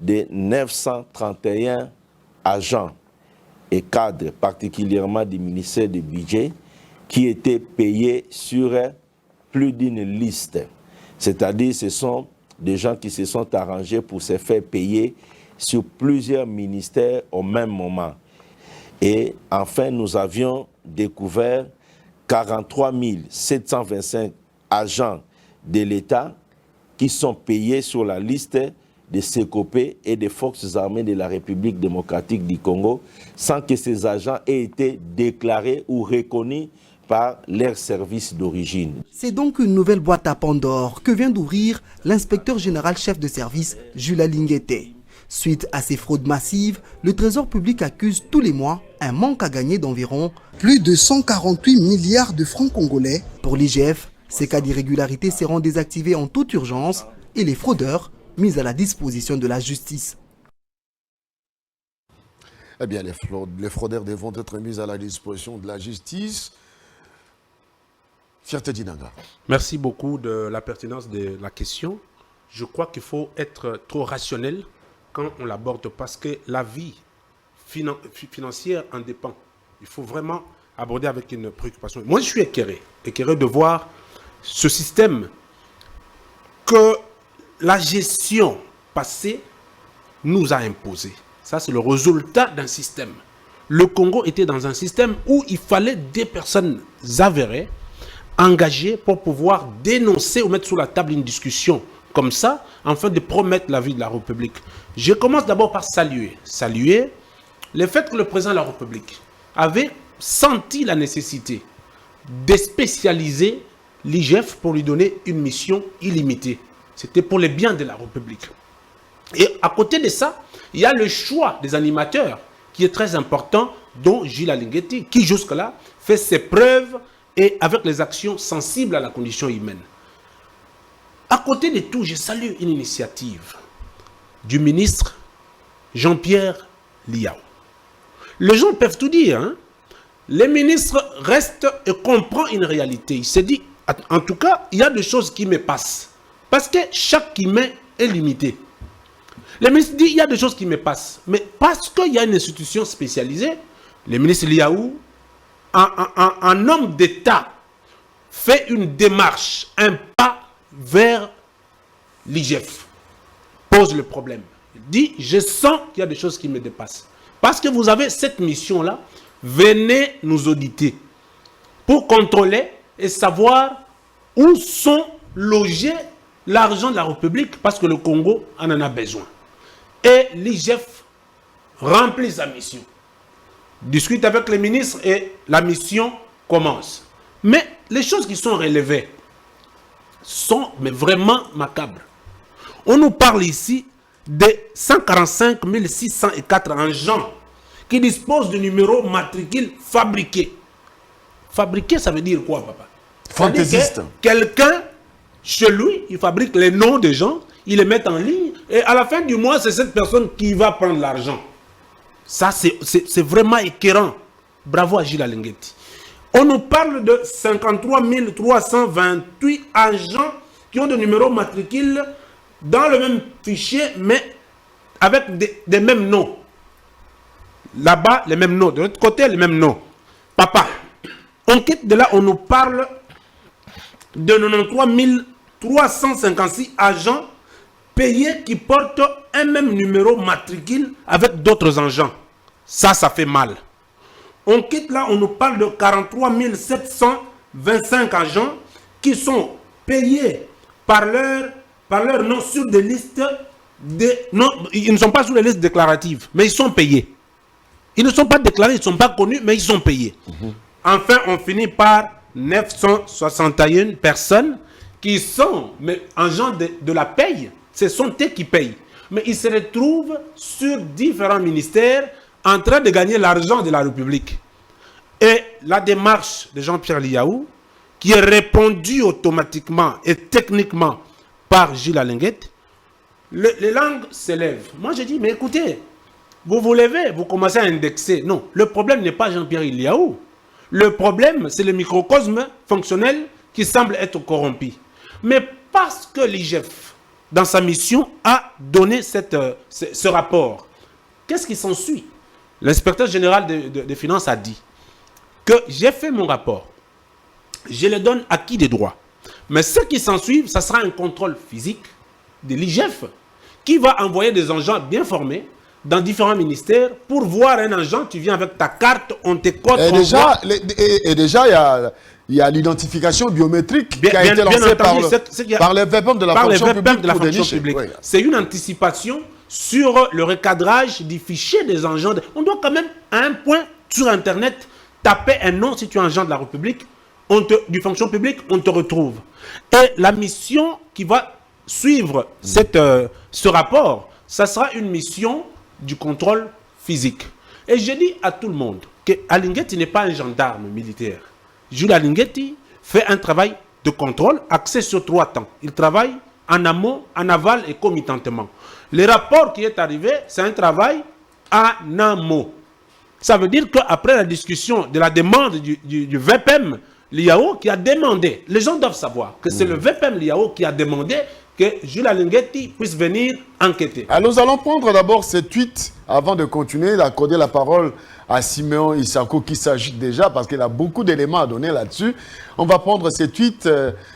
de 931 agents et cadres, particulièrement du ministère du Budget, qui étaient payés sur plus d'une liste. C'est-à-dire ce sont des gens qui se sont arrangés pour se faire payer sur plusieurs ministères au même moment. Et enfin, nous avions découvert 43 725 agents de l'État qui sont payés sur la liste des CECOP et des forces armées de la République démocratique du Congo sans que ces agents aient été déclarés ou reconnus par leur service d'origine. C'est donc une nouvelle boîte à Pandore que vient d'ouvrir l'inspecteur général chef de service Jules Lingueté. Suite à ces fraudes massives, le Trésor public accuse tous les mois un manque à gagner d'environ plus de 148 milliards de francs congolais. Pour l'IGF, ces cas d'irrégularité seront désactivés en toute urgence et les fraudeurs mis à la disposition de la justice. Eh bien, les fraudeurs devront être mis à la disposition de la justice. Fierté Dinanga. Merci beaucoup de la pertinence de la question. Je crois qu'il faut être trop rationnel quand on l'aborde parce que la vie financière en dépend. Il faut vraiment aborder avec une préoccupation. Moi, je suis écœuré de voir ce système que la gestion passée nous a imposé. Ça, c'est le résultat d'un système. Le Congo était dans un système où il fallait des personnes avérées, engagées pour pouvoir dénoncer ou mettre sur la table une discussion comme ça, afin de promettre la vie de la République. Je commence d'abord par saluer le fait que le président de la République avait senti la nécessité de spécialiser l'IGF pour lui donner une mission illimitée. C'était pour le bien de la République. Et à côté de ça, il y a le choix des animateurs qui est très important, dont Gilles Lingueté, qui jusque-là fait ses preuves et avec les actions sensibles à la condition humaine. À côté de tout, je salue une initiative du ministre Jean-Pierre Liao. Les gens peuvent tout dire, hein? Le ministre reste et comprend une réalité. Il s'est dit, en tout cas, il y a des choses qui me passent. Parce que chaque humain est limité. Le ministre dit, il y a des choses qui me passent. Mais parce qu'il y a une institution spécialisée, le ministre Liao, un homme d'État, fait une démarche, un pas vers l'IGF. Pose le problème. Il dit, je sens qu'il y a des choses qui me dépassent. Parce que vous avez cette mission-là, venez nous auditer pour contrôler et savoir où sont logés l'argent de la République parce que le Congo en a besoin. Et l'IGF remplit sa mission. Discute avec les ministres et la mission commence. Mais les choses qui sont relevées sont vraiment macabres. On nous parle ici de 145 604 agents qui disposent de numéros matricules fabriqués. Fabriquer, ça veut dire quoi, papa? Fantaisiste. Quelqu'un, chez lui, il fabrique les noms des gens, il les met en ligne, et à la fin du mois, c'est cette personne qui va prendre l'argent. Ça, c'est vraiment écœurant. Bravo à Gilles Alinguetti. On nous parle de 53 328 agents qui ont des numéros matricules dans le même fichier, mais avec des mêmes noms. Là-bas, les mêmes noms. De l'autre côté, les mêmes noms. Papa, on quitte de là, on nous parle de 93 356 agents payés qui portent un même numéro matricule avec d'autres agents. Ça fait mal. On quitte là, on nous parle de 43 725 agents qui sont payés par leur nom sur des listes non, ils ne sont pas sur les listes déclaratives, mais ils sont payés. Ils ne sont pas déclarés, ils ne sont pas connus, mais ils sont payés. Enfin, on finit par 961 personnes qui sont agents de la paye. Ce sont eux qui payent. Mais ils se retrouvent sur différents ministères en train de gagner l'argent de la République. Et la démarche de Jean-Pierre Liaou, qui est répondue automatiquement et techniquement par Gilles Alinguetti, les langues s'élèvent. Moi, je dis, mais écoutez, vous vous levez, vous commencez à indexer. Non, le problème n'est pas Jean-Pierre Liaou. Le problème, c'est le microcosme fonctionnel qui semble être corrompu. Mais parce que l'IGF, dans sa mission, a donné ce rapport, qu'est-ce qui s'ensuit? L'inspecteur général des finances a dit que j'ai fait mon rapport, je le donne acquis des droits. Mais ce qui s'ensuit, ça sera un contrôle physique de l'IGF qui va envoyer des agents bien formés dans différents ministères pour voir un agent, tu viens avec ta carte, on te code. Et déjà, il y a l'identification biométrique qui a été lancée par les VPM de la fonction publique. Oui. C'est une anticipation sur le recadrage du fichier des agents. On doit quand même, à un point, sur Internet, taper un nom si tu es agent de la République, du fonction publique, on te retrouve. Et la mission qui va suivre ce rapport, ça sera une mission du contrôle physique. Et je dis à tout le monde que Alinguetti n'est pas un gendarme militaire. Jules Alinguetti fait un travail de contrôle axé sur 3 temps. Il travaille en amont, en aval et commitantement. Le rapport qui est arrivé, c'est un travail en amont. Ça veut dire qu'après la discussion de la demande du VPM Liaou qui a demandé, les gens doivent savoir que c'est le VPM Liaou qui a demandé que Jules Alinguetti puisse venir enquêter. Alors, nous allons prendre d'abord ces tweets avant de continuer, d'accorder la parole à Siméon Issako qui s'agite déjà parce qu'il a beaucoup d'éléments à donner là-dessus. On va prendre ces tweets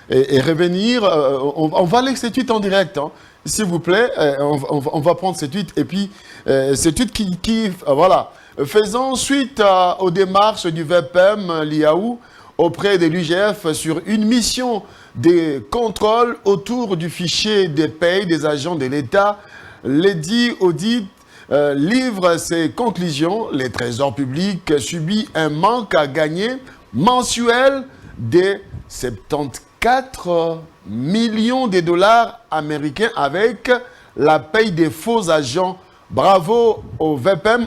et revenir. On va lire ces tweets en direct, hein. S'il vous plaît. On va prendre ces tweets et puis ces tweets qui voilà. Faisant suite aux démarches du VPM Liaou auprès de l'UGF sur une mission de contrôle autour du fichier des payes des agents de l'État, l'édit audit livre ses conclusions. Le Trésor public subit un manque à gagner mensuel de 74 millions de dollars américains avec la paye des faux agents. Bravo au VPM,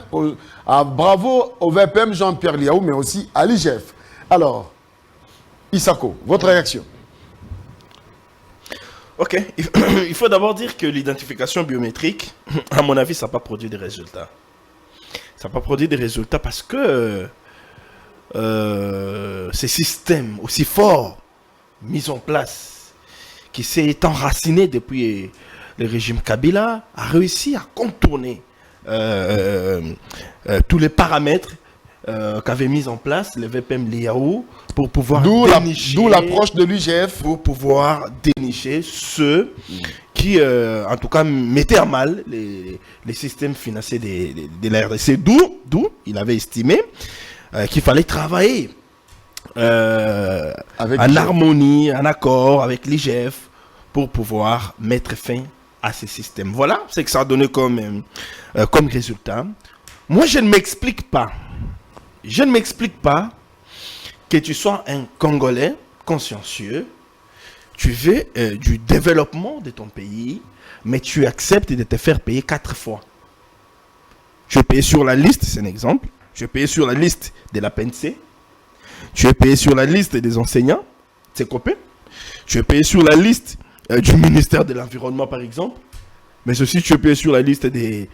bravo au VPM Jean-Pierre Liaou, mais aussi à l'IGF. Alors, Issako, votre réaction? Ok, il faut d'abord dire que l'identification biométrique, à mon avis, ça n'a pas produit des résultats. Ça n'a pas produit des résultats parce que ces systèmes aussi forts mis en place, qui s'est enraciné depuis le régime Kabila, a réussi à contourner tous les paramètres qu'avait mis en place le VPM Liaou pour pouvoir dénicher... D'où l'approche de l'UGF. Pour pouvoir dénicher ceux qui, en tout cas, mettaient à mal les systèmes financiers de la RDC. D'où il avait estimé qu'il fallait travailler en harmonie, en accord avec l'IGF pour pouvoir mettre fin à ces systèmes. Voilà ce que ça a donné comme résultat. Moi, je ne m'explique pas. Je ne m'explique pas que tu sois un Congolais consciencieux, tu veux du développement de ton pays, mais tu acceptes de te faire payer 4 fois. Tu es payé sur la liste, c'est un exemple. Tu es payé sur la liste de la PNC. Tu es payé sur la liste des enseignants, tes copains. Tu es payé sur la liste du ministère de l'Environnement, par exemple. Mais aussi, tu es payé sur la liste de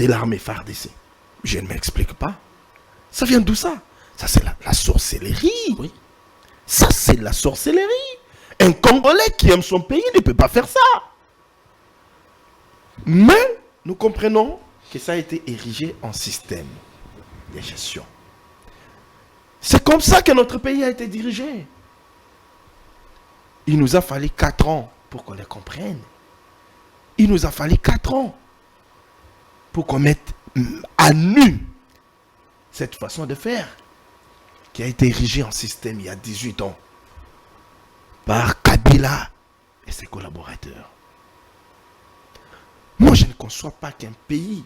l'armée FARDC. Je ne m'explique pas. Ça vient d'où ça? Ça, c'est la sorcellerie. Oui. Ça, c'est la sorcellerie. Un Congolais qui aime son pays ne peut pas faire ça. Mais nous comprenons que ça a été érigé en système de gestion. C'est comme ça que notre pays a été dirigé. Il nous a fallu 4 ans pour qu'on les comprenne. Il nous a fallu 4 ans pour qu'on mette à nu cette façon de faire qui a été érigée en système il y a 18 ans par Kabila et ses collaborateurs. Moi, je ne conçois pas qu'un pays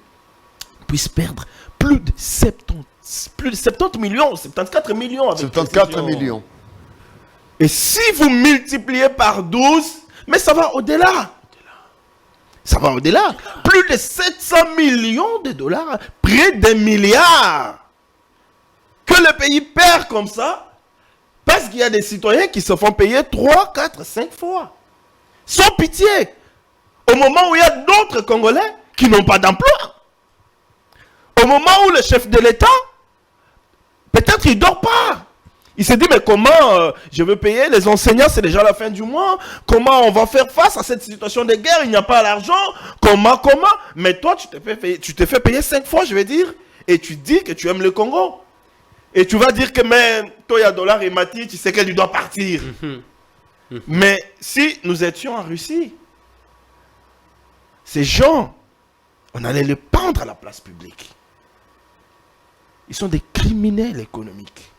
puisse perdre plus de 70 millions, 74 millions. Avec 74 millions. Et si vous multipliez par 12, mais ça va au-delà. Ça va au-delà. Plus de 700 millions de dollars, près d'1 milliard. Que le pays perd comme ça, parce qu'il y a des citoyens qui se font payer 3, 4, 5 fois. Sans pitié. Au moment où il y a d'autres Congolais qui n'ont pas d'emploi. Au moment où le chef de l'État, peut-être il ne dort pas. Il s'est dit, mais comment je veux payer les enseignants, c'est déjà la fin du mois. Comment on va faire face à cette situation de guerre? Il n'y a pas l'argent. Comment? Mais toi, tu t'es fait payer 5 fois, je vais dire. Et tu dis que tu aimes le Congo. Et tu vas dire que, mais Toya Dollar et Mati, tu sais qu'elle doit partir. Mais si nous étions en Russie, ces gens, on allait les pendre à la place publique. Ils sont des criminels économiques.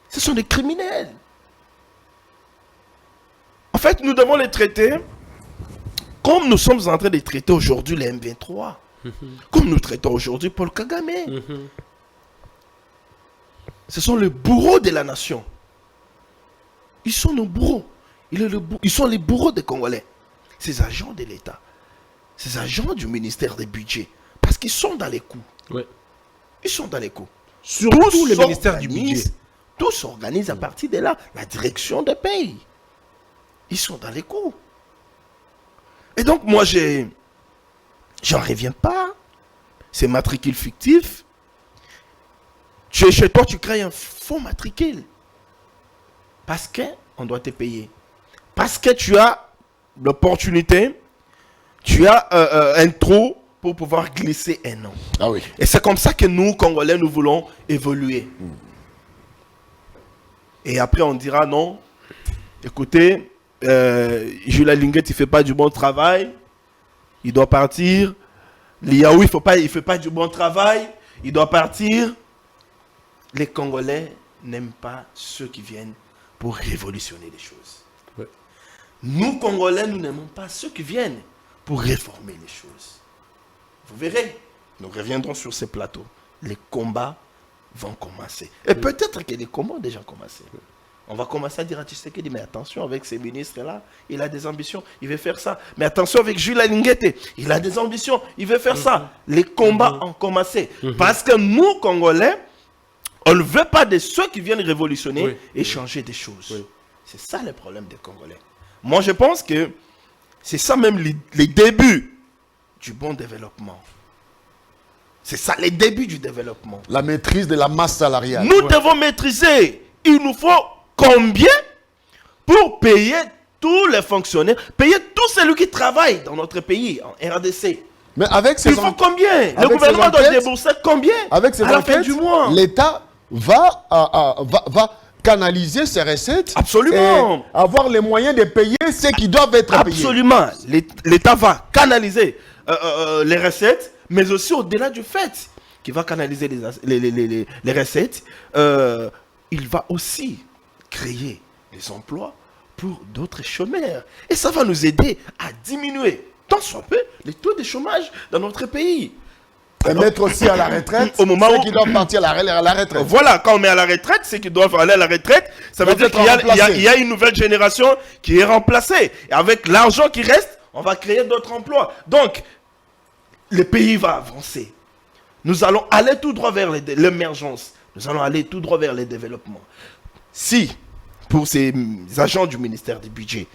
Ce sont des criminels. En fait, nous devons les traiter comme nous sommes en train de traiter aujourd'hui les M23. Comme nous traitons aujourd'hui Paul Kagame. Ce sont les bourreaux de la nation. Ils sont nos bourreaux. Ils sont les bourreaux des Congolais. Ces agents de l'État. Ces agents du ministère des budgets. Parce qu'ils sont dans les coups. Ouais. Ils sont dans les coups. Surtout le ministère du budget. Tout s'organise à partir de là. La direction des pays. Ils sont dans les coups. Et donc, moi, j'en reviens pas. C'est matricule fictif. Tu es chez toi, tu crées un faux matricule. Parce qu'on doit te payer. Parce que tu as l'opportunité, tu as un trou pour pouvoir glisser un nom. Ah oui. Et c'est comme ça que nous, Congolais, nous voulons évoluer. Et après, on dira non. Écoutez, Jules Linguet, il ne fait pas du bon travail. Il doit partir. Liaou, il ne fait pas du bon travail. Il doit partir. Les Congolais n'aiment pas ceux qui viennent pour révolutionner les choses. Ouais. Nous, Congolais, nous n'aimons pas ceux qui viennent pour réformer les choses. Vous verrez, nous reviendrons sur ces plateaux. Les combats vont commencer. Et peut-être que les combats ont déjà commencé. On va commencer à dire à Tshisekedi, mais attention avec ces ministres-là, il a des ambitions, il veut faire ça. Mais attention avec Jules Linguete, il a des ambitions, il veut faire ça. Les combats ont commencé. Parce que nous, Congolais, on ne veut pas de ceux qui viennent révolutionner et changer des choses. Oui. C'est ça le problème des Congolais. Moi, je pense que c'est ça même les débuts du bon développement. C'est ça les débuts du développement. La maîtrise de la masse salariale. Nous devons maîtriser. Il nous faut combien pour payer tous les fonctionnaires, payer tous ceux qui travaillent dans notre pays, en RDC. Mais avec ces il faut combien? Le gouvernement doit débourser combien? Avec ces à la fin du mois. L'État va canaliser ses recettes. Absolument. Et avoir les moyens de payer ceux qui doivent être payés. Absolument. L'État va canaliser les recettes, mais aussi au-delà du fait qu'il va canaliser les recettes, il va aussi créer des emplois pour d'autres chômeurs. Et ça va nous aider à diminuer, tant soit peu, les taux de chômage dans notre pays. Et mettre aussi à la retraite au moment ceux où qui doivent partir à la retraite. Voilà, quand on met à la retraite, ceux qui doivent aller à la retraite, ça veut dire qu'il y a une nouvelle génération qui est remplacée. Et avec l'argent qui reste, on va créer d'autres emplois. Donc, le pays va avancer. Nous allons aller tout droit vers l'émergence nous allons aller tout droit vers le développement. Si, pour ces agents du ministère du Budget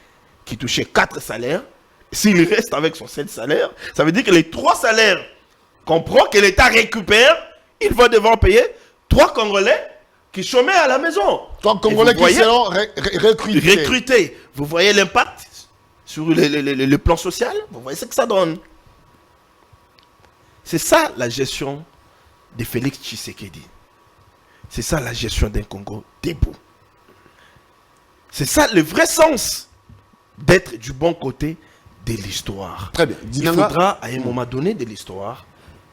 qui touchaient 4 salaires, s'il reste avec son 7 salaires, ça veut dire que les 3 salaires qu'on prend, que l'État récupère, il va devoir payer 3 Congolais qui chômaient à la maison. 3 Congolais qui seront recrutés. Vous voyez l'impact sur le plan social? Vous voyez ce que ça donne? C'est ça la gestion de Félix Tshisekedi. C'est ça la gestion d'un Congo debout. C'est ça le vrai sens d'être du bon côté de l'histoire. Très bien. Il faudra à un moment donné de l'histoire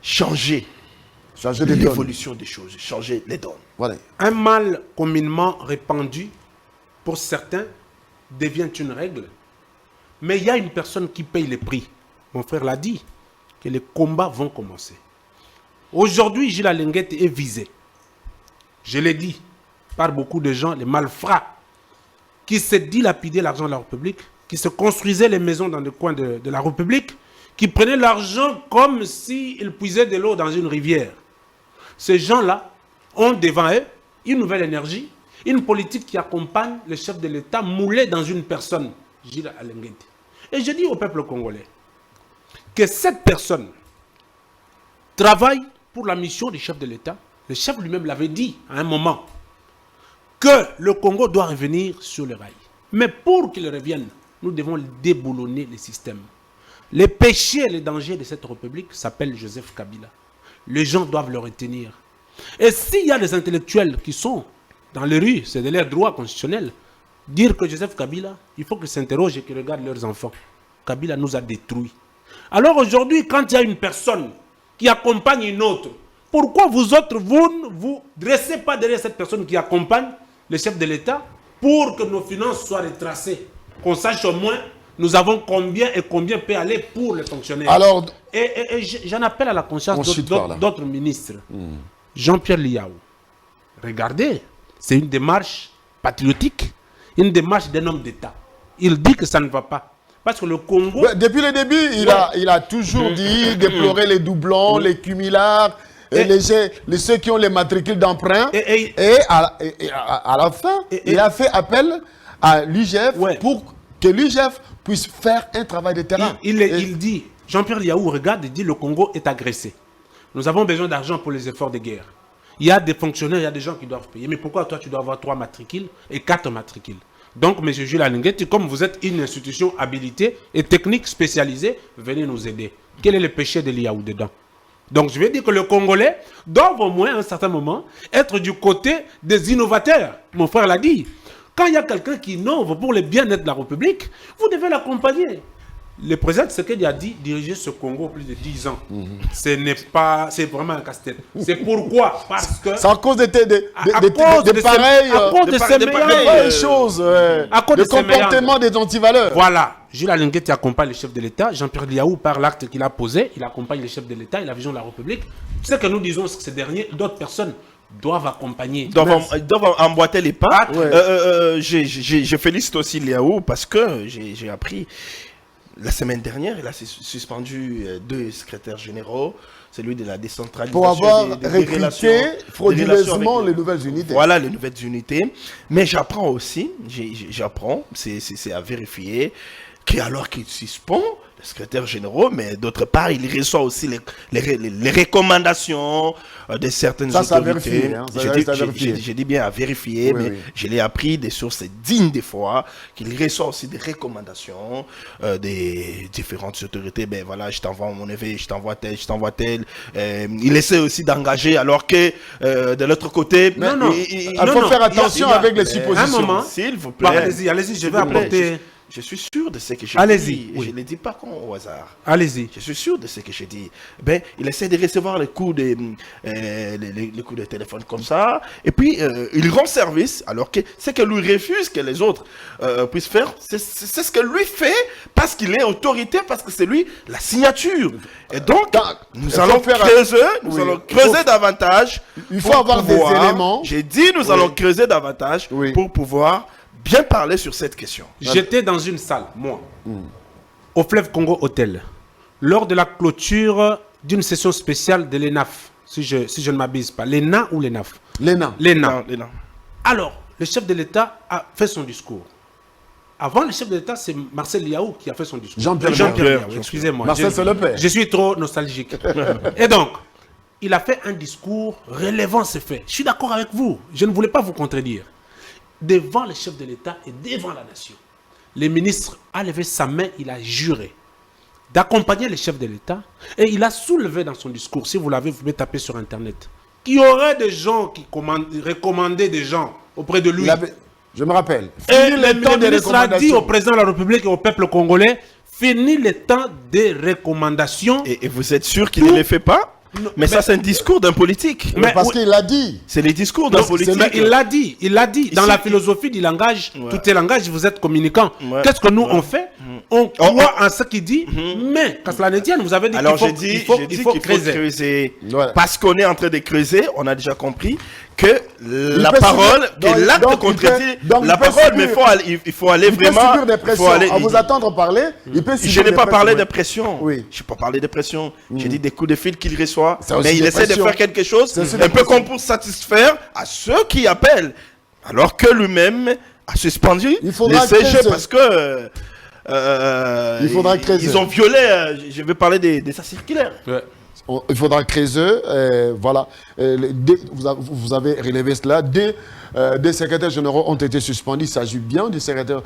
changer l'évolution des choses, changer les donnes. Voilà. Un mal communément répandu pour certains devient une règle. Mais il y a une personne qui paye les prix. Mon frère l'a dit, que les combats vont commencer. Aujourd'hui, Gilles Alenguet est visé. Je l'ai dit, par beaucoup de gens, les malfrats, qui se dilapidaient l'argent de la République, qui se construisaient les maisons dans les coins de la République, qui prenaient l'argent comme s'ils puisaient de l'eau dans une rivière. Ces gens-là ont devant eux une nouvelle énergie, une politique qui accompagne le chef de l'État moulé dans une personne, Gilles Alenguet. Et je dis au peuple congolais que cette personne travaille pour la mission du chef de l'État. Le chef lui-même l'avait dit à un moment que le Congo doit revenir sur les rails. Mais pour qu'il revienne, nous devons déboulonner le système. Les péchés et les dangers de cette république s'appellent Joseph Kabila. Les gens doivent le retenir. Et s'il y a des intellectuels qui sont dans les rues, c'est de leur droit constitutionnel, dire que Joseph Kabila, il faut qu'ils s'interrogent et qu'ils regardent leurs enfants. Kabila nous a détruits. Alors aujourd'hui, quand il y a une personne qui accompagne une autre, pourquoi vous autres, vous ne vous dressez pas derrière cette personne qui accompagne le chef de l'État pour que nos finances soient retracées, qu'on sache au moins nous avons combien et combien peut aller pour les fonctionnaires. Alors, et j'en appelle à la conscience d'autres ministres. Jean-Pierre Liaou, regardez, c'est une démarche patriotique, une démarche d'un homme d'État. Il dit que ça ne va pas. Parce que le Congo... Ouais, depuis le début, il a toujours dit déplorer les doublons, les cumulards, ceux qui ont les matricules d'emprunt. Et à la fin, il a fait appel à l'IGF pour que l'IGF puisse faire un travail de terrain. Il dit, Jean-Pierre Liaou regarde et dit le Congo est agressé. Nous avons besoin d'argent pour les efforts de guerre. Il y a des fonctionnaires, il y a des gens qui doivent payer. Mais pourquoi toi tu dois avoir 3 matricules et 4 matricules? Donc, M. Gilles Alenguet, comme vous êtes une institution habilitée et technique spécialisée, venez nous aider. Quel est le péché de Liaou dedans? Donc, je vais dire que le Congolais doit au moins, à un certain moment, être du côté des innovateurs. Mon frère l'a dit. Quand il y a quelqu'un qui innove pour le bien-être de la République, vous devez l'accompagner. Le président Tshisekedi a dit diriger ce Congo plus de 10 ans. C'est vraiment un casse-tête. C'est pourquoi? Parce que... C'est à cause de pareilles choses, de comportement des antivaleurs. Voilà. Gilles Alenguet accompagne le chef de l'État. Jean-Pierre Liaou, par l'acte qu'il a posé, il accompagne le chef de l'État et la vision de la République. Ce que nous disons, c'est que ces derniers, d'autres personnes doivent accompagner. Doivent emboîter les pas. Je félicite aussi Liaou parce que j'ai appris... La semaine dernière, il a suspendu 2 secrétaires généraux, celui de la décentralisation. Pour avoir recruté frauduleusement les nouvelles unités. Voilà, les nouvelles unités. Mais j'apprends aussi, c'est à vérifier, qu'alors qu'il suspend les secrétaires généraux, mais d'autre part, il reçoit aussi les recommandations de certaines autorités. J'ai dit bien à vérifier, mais je l'ai appris des sources dignes des fois, qu'il reçoit aussi des recommandations des différentes autorités. Ben voilà, je t'envoie mon neveu, je t'envoie tel. Il essaie aussi d'engager, alors que de l'autre côté... Il faut faire attention avec les suppositions. Un moment, s'il vous plaît. Allez-y, je vais apporter... Je suis sûr de ce que j'ai dit. Je ne le dis pas au hasard. Allez-y. Je suis sûr de ce que j'ai dit. Ben, il essaie de recevoir les coups de téléphone comme ça. Et puis, il rend service. Alors que ce que lui refuse que les autres puissent faire, c'est ce que lui fait parce qu'il est autorité, parce que c'est lui la signature. Et donc, nous allons creuser davantage. Il faut avoir des éléments. J'ai dit, nous allons creuser davantage pour pouvoir bien parler sur cette question. J'étais dans une salle, moi, au Fleuve Congo Hotel, lors de la clôture d'une session spéciale de l'ENAF, si je ne m'abuse pas. L'ENA ou l'ENAF? L'ENA. L'ENA. Non. Alors, le chef de l'État a fait son discours. Avant le chef de l'État, c'est Marcel Liaou qui a fait son discours. Jean-Pierre Liaou, excusez-moi. Marcel, c'est le père. Je suis trop nostalgique. Et donc, il a fait un discours relevant ces faits. Je suis d'accord avec vous. Je ne voulais pas vous contredire. Devant le chef de l'État et devant la nation, le ministre a levé sa main, il a juré d'accompagner le chef de l'État et il a soulevé dans son discours, si vous l'avez, vous pouvez taper sur Internet, qu'il y aurait des gens qui recommandaient des gens auprès de lui. Je me rappelle. Et le ministre a dit au président de la République et au peuple congolais, fini le temps des recommandations. Et vous êtes sûr qu'il ne les fait pas? Mais ça, c'est un discours d'un politique. Mais parce qu'il l'a dit. C'est les discours d'un politique. Il l'a dit. Dans la philosophie du langage, tout est langage, vous êtes communicant. Qu'est-ce que nous, on fait? On croit en ce qu'il dit, mais, qu'à cela ne tienne, vous avez dit qu'il faut creuser. Parce qu'on est en train de creuser, on a déjà compris que la parole, que l'acte concrétisé, la parole, mais il faut aller vraiment... À vous attendre parler, il peut subir Je n'ai des pas parlé pressions. de pression. Oui. Je n'ai pas parlé de pression. J'ai dit des coups de fil qu'il reçoit. C'est aussi Mais il des essaie de pressions. faire quelque chose, C'est aussi un des peu pressions. comme pour satisfaire à ceux qui appellent. Alors que lui-même a suspendu Il faudra les CG creuser. parce que... Il faudra creuser. Ils ont violé, je vais parler de sa circulaire. Il faudra creuser, voilà. Vous avez relevé cela. Des secrétaires généraux ont été suspendus. Il s'agit bien du secrétaire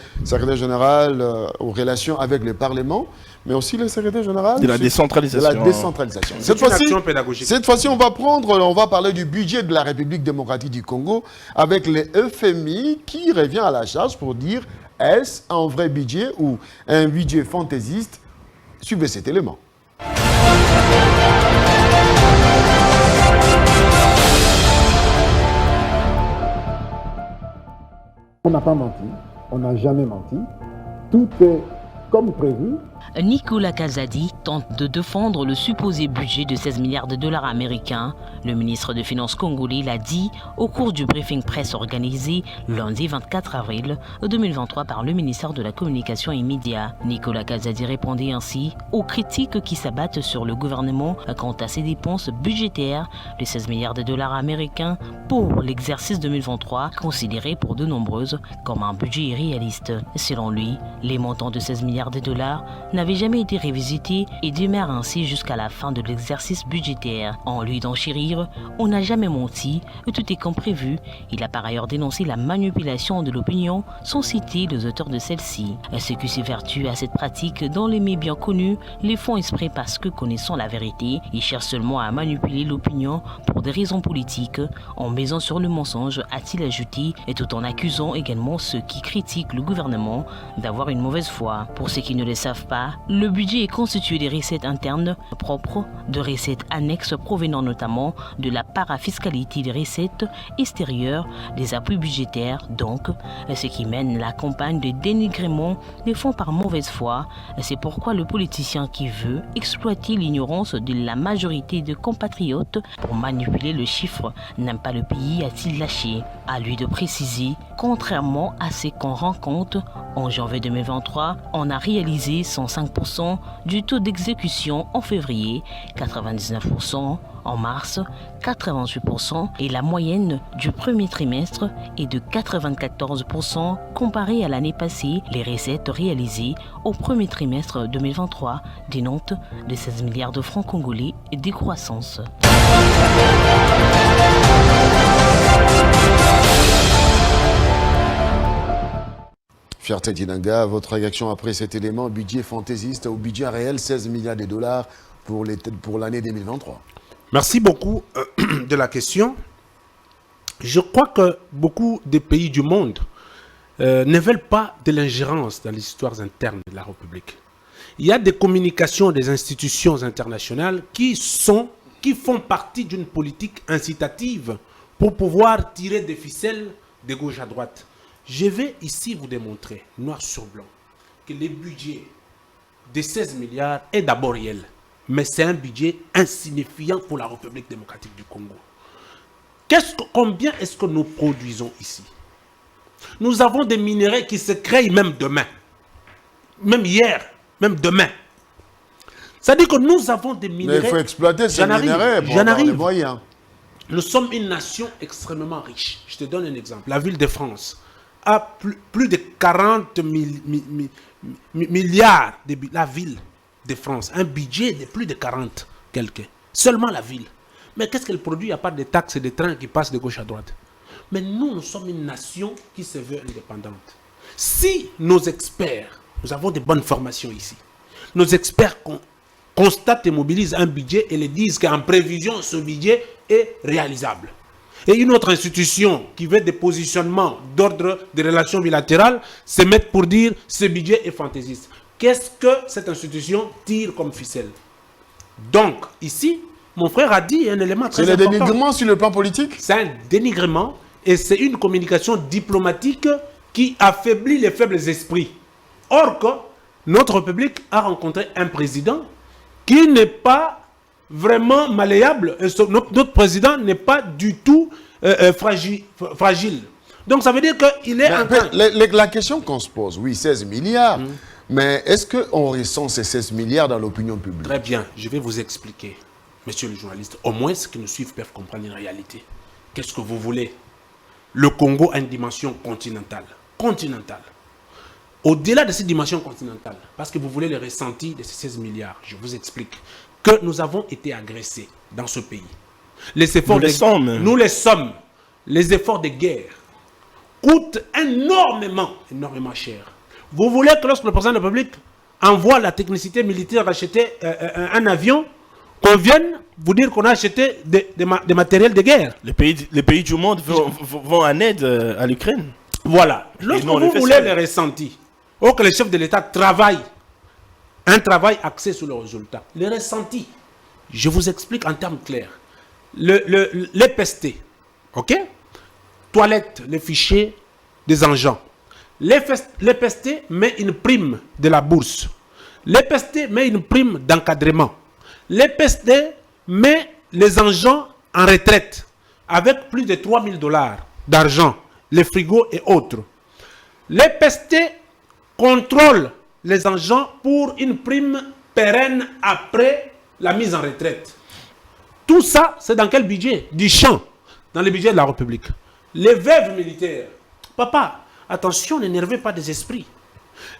général aux relations avec le Parlement, mais aussi le secrétaire général De la décentralisation. de la décentralisation. C'est une action pédagogique. Cette fois-ci, on va parler du budget de la République démocratique du Congo avec le FMI qui revient à la charge pour dire est-ce un vrai budget ou un budget fantaisiste? Suivez cet élément. On n'a pas menti, on n'a jamais menti. Tout est comme prévu. Nicolas Kazadi tente de défendre le supposé budget de 16 milliards de dollars américains. Le ministre des Finances congolais l'a dit au cours du briefing presse organisé lundi 24 avril 2023 par le ministère de la Communication et Médias. Nicolas Kazadi répondait ainsi aux critiques qui s'abattent sur le gouvernement quant à ses dépenses budgétaires de 16 milliards de dollars américains pour l'exercice 2023, considéré pour de nombreuses comme un budget irréaliste. Selon lui, les montants de 16 milliards de dollars n'avait jamais été révisité et demeure ainsi jusqu'à la fin de l'exercice budgétaire. En lui d'enchérir, on n'a jamais menti, tout est comme prévu. Il a par ailleurs dénoncé la manipulation de l'opinion sans citer les auteurs de celle-ci. Ce qui s'évertue à cette pratique dont les médias bien connus les font exprès parce que connaissant la vérité, ils cherchent seulement à manipuler l'opinion pour des raisons politiques, en misant sur le mensonge, a-t-il ajouté, et tout en accusant également ceux qui critiquent le gouvernement d'avoir une mauvaise foi. Pour ceux qui ne le savent pas, le budget est constitué des recettes internes propres, de recettes annexes provenant notamment de la parafiscalité des recettes extérieures, des appuis budgétaires donc, ce qui mène la campagne de dénigrement des fonds par mauvaise foi. C'est pourquoi le politicien qui veut exploiter l'ignorance de la majorité de compatriotes pour manipuler le chiffre n'aime pas le pays, a-t-il lâché. À lui de préciser, contrairement à ce qu'on rend compte, en janvier 2023, on a réalisé 105% du taux d'exécution en février, 99% en mars, 88% et la moyenne du premier trimestre est de 94% comparé à l'année passée. Les recettes réalisées au premier trimestre 2023 dénotent de 16 milliards de francs congolais et décroissance. Fierté Dinanga, votre réaction après cet élément, budget fantaisiste au budget réel, 16 milliards de dollars pour l'année 2023. Merci beaucoup de la question. Je crois que beaucoup de pays du monde ne veulent pas de l'ingérence dans les histoires internes de la République. Il y a des communications des institutions internationales qui font partie d'une politique incitative pour pouvoir tirer des ficelles de gauche à droite. Je vais ici vous démontrer, noir sur blanc, que le budget de 16 milliards est d'abord réel. Mais c'est un budget insignifiant pour la République démocratique du Congo. Combien est-ce que nous produisons ici? Nous avons des minerais qui se créent même demain. Même hier, même demain. C'est-à-dire que nous avons des Mais minerais. il faut exploiter ces J'en arrive, minerais pour j'en avoir les arrive. moyens. Nous sommes une nation extrêmement riche. Je te donne un exemple. La ville de France a plus de 40 milliards la ville de France. Un budget de plus de 40 quelques. Seulement la ville. Mais qu'est-ce qu'elle produit? Il n'y a pas de taxes et de trains qui passent de gauche à droite. Mais nous sommes une nation qui se veut indépendante. Si nos experts, nous avons de bonnes formations ici, nos experts constatent et mobilisent un budget et les disent qu'en prévision, ce budget est réalisable. Et une autre institution qui veut des positionnements d'ordre des relations bilatérales se met pour dire ce budget est fantaisiste. Qu'est-ce que cette institution tire comme ficelle? Donc, ici, mon frère a dit un élément très important. C'est le dénigrement sur le plan politique? C'est un dénigrement et c'est une communication diplomatique qui affaiblit les faibles esprits. Or que notre République a rencontré un président qui n'est pas vraiment malléable. Notre président n'est pas du tout fragile. Donc ça veut dire qu'il est en train... La question qu'on se pose, oui, 16 milliards, mais est-ce qu'on ressent ces 16 milliards dans l'opinion publique? Très bien, je vais vous expliquer, monsieur le journaliste. Au moins, ceux qui nous suivent peuvent comprendre une réalité. Qu'est-ce que vous voulez? Le Congo a une dimension continentale. Au-delà de cette dimension continentale, parce que vous voulez le ressenti de ces 16 milliards, je vous explique que nous avons été agressés dans ce pays. Les efforts nous les sommes. Les efforts de guerre coûtent énormément cher. Vous voulez que lorsque le président de la République envoie la technicité militaire acheter un avion, qu'on vienne vous dire qu'on a acheté des matériels de guerre? Les pays du monde vont en aide à l'Ukraine. Voilà. Lorsque vous voulez les ressentis, ou que les chefs de l'État travaillent, un travail axé sur le résultat. Les ressentis, je vous explique en termes clairs. Les PST, ok? Toilettes, les fichiers des engins. Les PST met une prime de la bourse. Les PST met une prime d'encadrement. Les PST met les engins en retraite avec plus de 3 000 $ d'argent, les frigos et autres. Les PST contrôlent les engins pour une prime pérenne après la mise en retraite. Tout ça, c'est dans quel budget? Du champ, dans le budget de la République. Les veuves militaires. Papa, attention, n'énervez pas des esprits.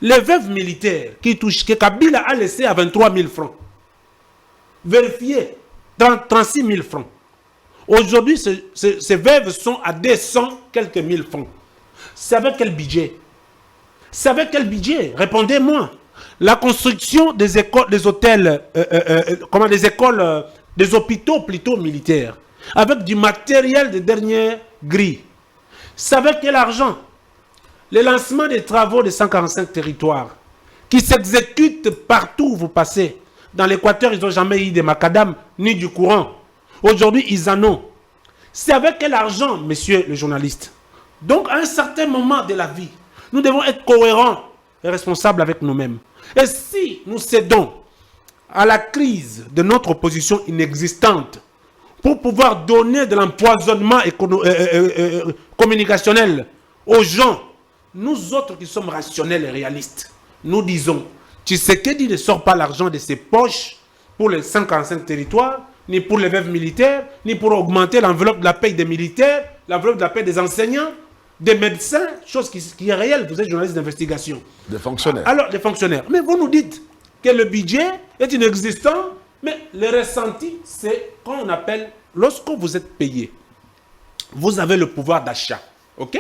Les veuves militaires que Kabila a laissé à 23 000 francs. Vérifiez, 36 000 francs. Aujourd'hui, ces veuves sont à 200 quelques mille francs. C'est avec quel budget? C'est avec quel budget? Répondez-moi. La construction des écoles, des hôtels, des écoles, des hôpitaux plutôt militaires, avec du matériel de dernière grille. C'est avec quel argent? Le lancement des travaux de 145 territoires qui s'exécutent partout où vous passez. Dans l'Équateur, ils n'ont jamais eu de macadam ni du courant. Aujourd'hui, ils en ont. C'est avec quel argent, monsieur le journaliste? Donc, à un certain moment de la vie, nous devons être cohérents et responsables avec nous-mêmes. Et si nous cédons à la crise de notre opposition inexistante pour pouvoir donner de l'empoisonnement communicationnel aux gens, nous autres qui sommes rationnels et réalistes, nous disons, Tshisekedi ne sort pas l'argent de ses poches pour les 145 territoires, ni pour les veuves militaires, ni pour augmenter l'enveloppe de la paie des militaires, l'enveloppe de la paie des enseignants, des médecins, chose qui est réelle. Vous êtes journaliste d'investigation. Des fonctionnaires. Alors, des fonctionnaires. Mais vous nous dites que le budget est inexistant, mais le ressenti, c'est quand on appelle, lorsque vous êtes payé, vous avez le pouvoir d'achat. Ok?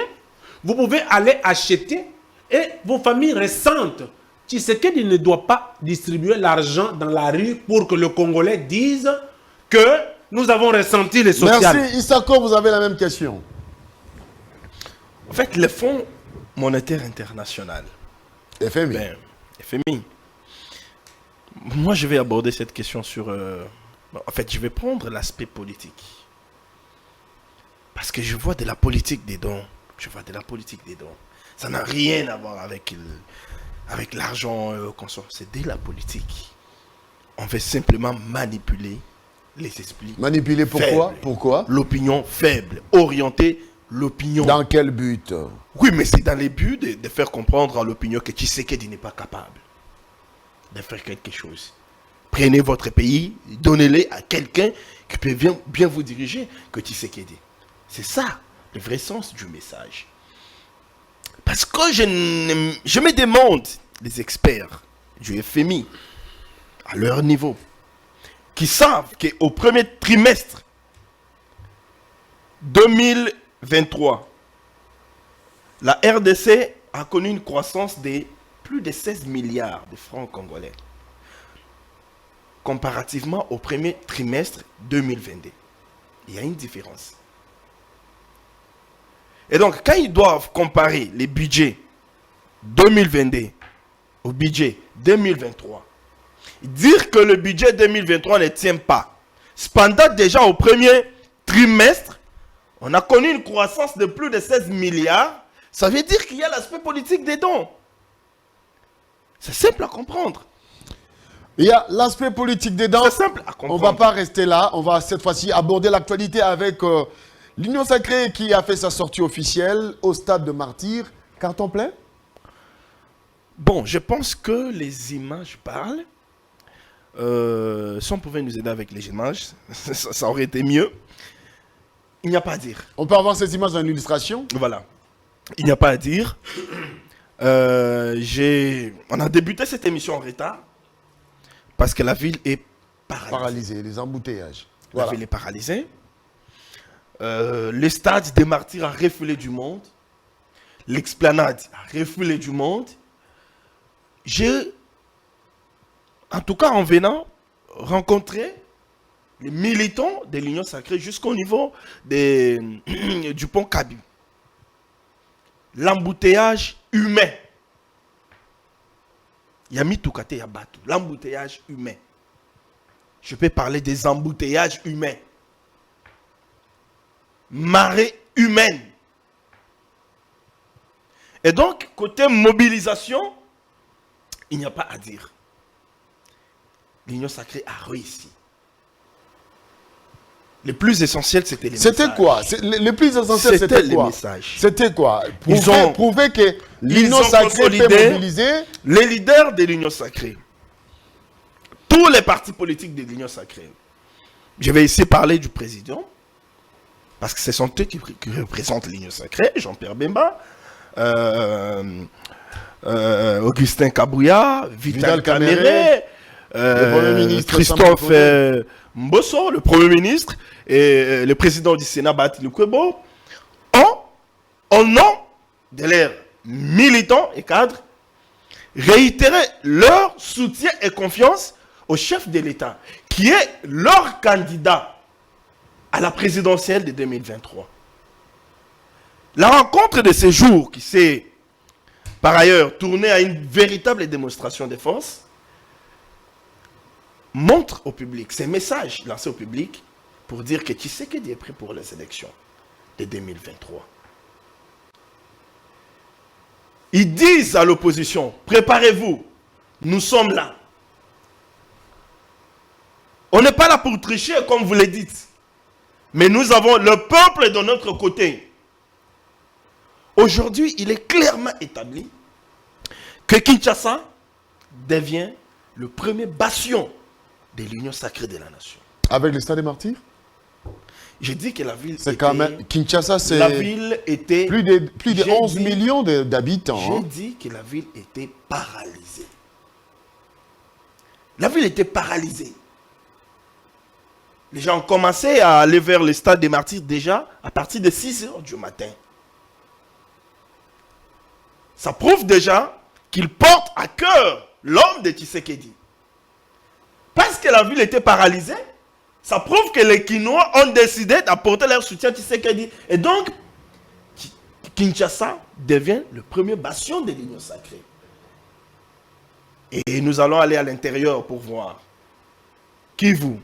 Vous pouvez aller acheter et vos familles ressentent. Tshisekedi ne doit pas distribuer l'argent dans la rue pour que le Congolais dise que nous avons ressenti les sociales. Merci. Issako, vous avez la même question. En fait, le Fonds monétaire international, FMI. FMI. Moi, je vais aborder cette question sur... en fait, je vais prendre l'aspect politique. Parce que je vois de la politique dedans. Ça n'a rien à voir avec l'argent qu'on sort. C'est de la politique. On veut simplement manipuler les esprits. Manipuler pourquoi? Pourquoi? L'opinion faible. Orienter l'opinion. Dans quel but? Oui, mais c'est dans les buts de faire comprendre à l'opinion que Tshisekedi n'est pas capable de faire quelque chose. Prenez votre pays, donnez-le à quelqu'un qui peut bien vous diriger que Tshisekedi. C'est ça, le vrai sens du message. Parce que je me demande, les experts du FMI, à leur niveau, qui savent qu'au premier trimestre 2023, la RDC a connu une croissance de plus de 16 milliards de francs congolais, comparativement au premier trimestre 2022. Il y a une différence. Et donc, quand ils doivent comparer les budgets 2022 au budget 2023, dire que le budget 2023 ne tient pas. Cependant, déjà au premier trimestre, on a connu une croissance de plus de 16 milliards. Ça veut dire qu'il y a l'aspect politique des dons. C'est simple à comprendre. Il y a l'aspect politique des dons. C'est simple à comprendre. On ne va pas rester là. On va cette fois-ci aborder l'actualité avec l'Union Sacrée qui a fait sa sortie officielle au stade de Martyrs. Carton plein? Bon, je pense que les images parlent. Si on pouvait nous aider avec les images, ça aurait été mieux. Il n'y a pas à dire. On peut avoir ces images dans l'illustration? Voilà. Il n'y a pas à dire. On a débuté cette émission en retard parce que la ville est paralysée, les embouteillages. La ville est paralysée. Le stade des Martyrs a refoulé du monde. L'explanade a refoulé du monde. J'ai, en tout cas en venant, rencontré les militants de l'Union Sacrée jusqu'au niveau du pont Kaby. L'embouteillage humain. Yami Toukate Yabatou. L'embouteillage humain. Je peux parler des embouteillages humains. Marée humaine. Et donc, côté mobilisation, il n'y a pas à dire. L'Union Sacrée a réussi. Le plus essentiel, c'était les messages. C'était quoi? Le plus essentiel, c'était les quoi? messages. C'était quoi? Prouver que ils l'Union ont Sacrée peut mobiliser. Les leaders de l'Union Sacrée. Tous les partis politiques de l'Union Sacrée. Je vais ici parler du président. Parce que ce sont eux qui représentent l'Union Sacrée. Jean-Pierre Bemba. Augustin Kabouya. Vital Kamerhe. Christophe Mbosso, le Premier ministre, et le président du Sénat, Bati Lukwebo, au nom de leurs militants et cadres, réitérer leur soutien et confiance au chef de l'État, qui est leur candidat à la présidentielle de 2023. La rencontre de ces jours, qui s'est par ailleurs tournée à une véritable démonstration de force, montre au public, ces messages lancés au public pour dire que Tshisekedi est prêt pour les élections de 2023. Ils disent à l'opposition, préparez-vous, nous sommes là. On n'est pas là pour tricher comme vous le dites, mais nous avons le peuple de notre côté. Aujourd'hui, il est clairement établi que Kinshasa devient le premier bastion de l'Union Sacrée de la Nation. Avec le stade des Martyrs? J'ai dit que la ville c'est quand même Kinshasa, c'est la ville était plus de 11 millions d'habitants. J'ai dit que la ville était paralysée. La ville était paralysée. Les gens ont commencé à aller vers le stade des Martyrs déjà à partir de 6 h du matin. Ça prouve déjà qu'il porte à cœur l'homme de Tshisekedi. Parce que la ville était paralysée, ça prouve que les Kinois ont décidé d'apporter leur soutien à Tshisekedi. Et donc, Kinshasa devient le premier bastion de l'Union Sacrée. Et nous allons aller à l'intérieur pour voir. Kivu,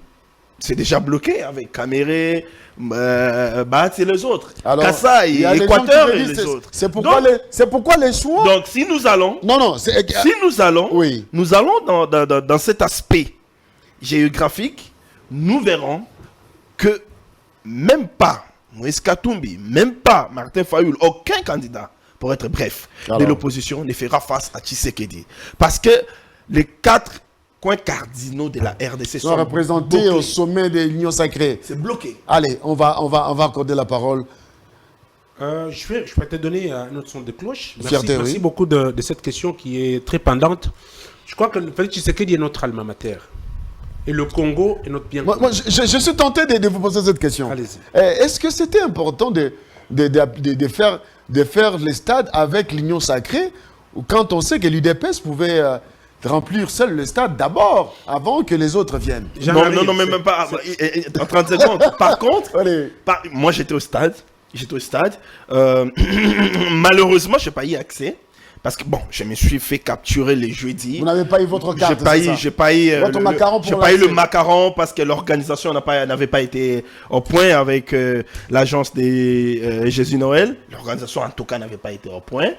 c'est déjà bloqué avec Kamerhe, Bat et les autres. Kasaï, Équateur et les autres. C'est pourquoi les choix. Donc, si nous allons... Si nous allons, oui. Nous allons dans cet aspect géographique, nous verrons que même pas Moïse Katumbi, même pas Martin Fayoul, aucun candidat, pour être bref, de l'opposition ne fera face à Tshisekedi. Parce que les 4 coins cardinaux de la RDC Sont représentés bloqués. au sommet de l'Union sacrée. C'est bloqué. Allez, on va accorder la parole. Je vais te donner un autre son de cloche. Fierté, Merci oui. beaucoup de cette question qui est très pendante. Je crois que Félix Tshisekedi est notre alma mater. Et le Congo est notre bien Moi, commun. je suis tenté de vous poser cette question. Allez-y. Est-ce que c'était important de faire les stades avec l'Union sacrée, ou quand on sait que l'UDPS pouvait remplir seul le stade d'abord, avant que les autres viennent? Non, mais même pas. En 30 secondes. Par contre, Allez. moi j'étais au stade. Malheureusement, je n'ai pas eu accès. Parce que bon, je me suis fait capturer les jeudis. Vous n'avez pas eu votre carte, J'ai pas eu Votre macaron pour j'ai pas eu le l'accès. macaron parce que l'organisation n'avait pas été au point avec l'agence des Jésus Noël. L'organisation en tout cas n'avait pas été au point.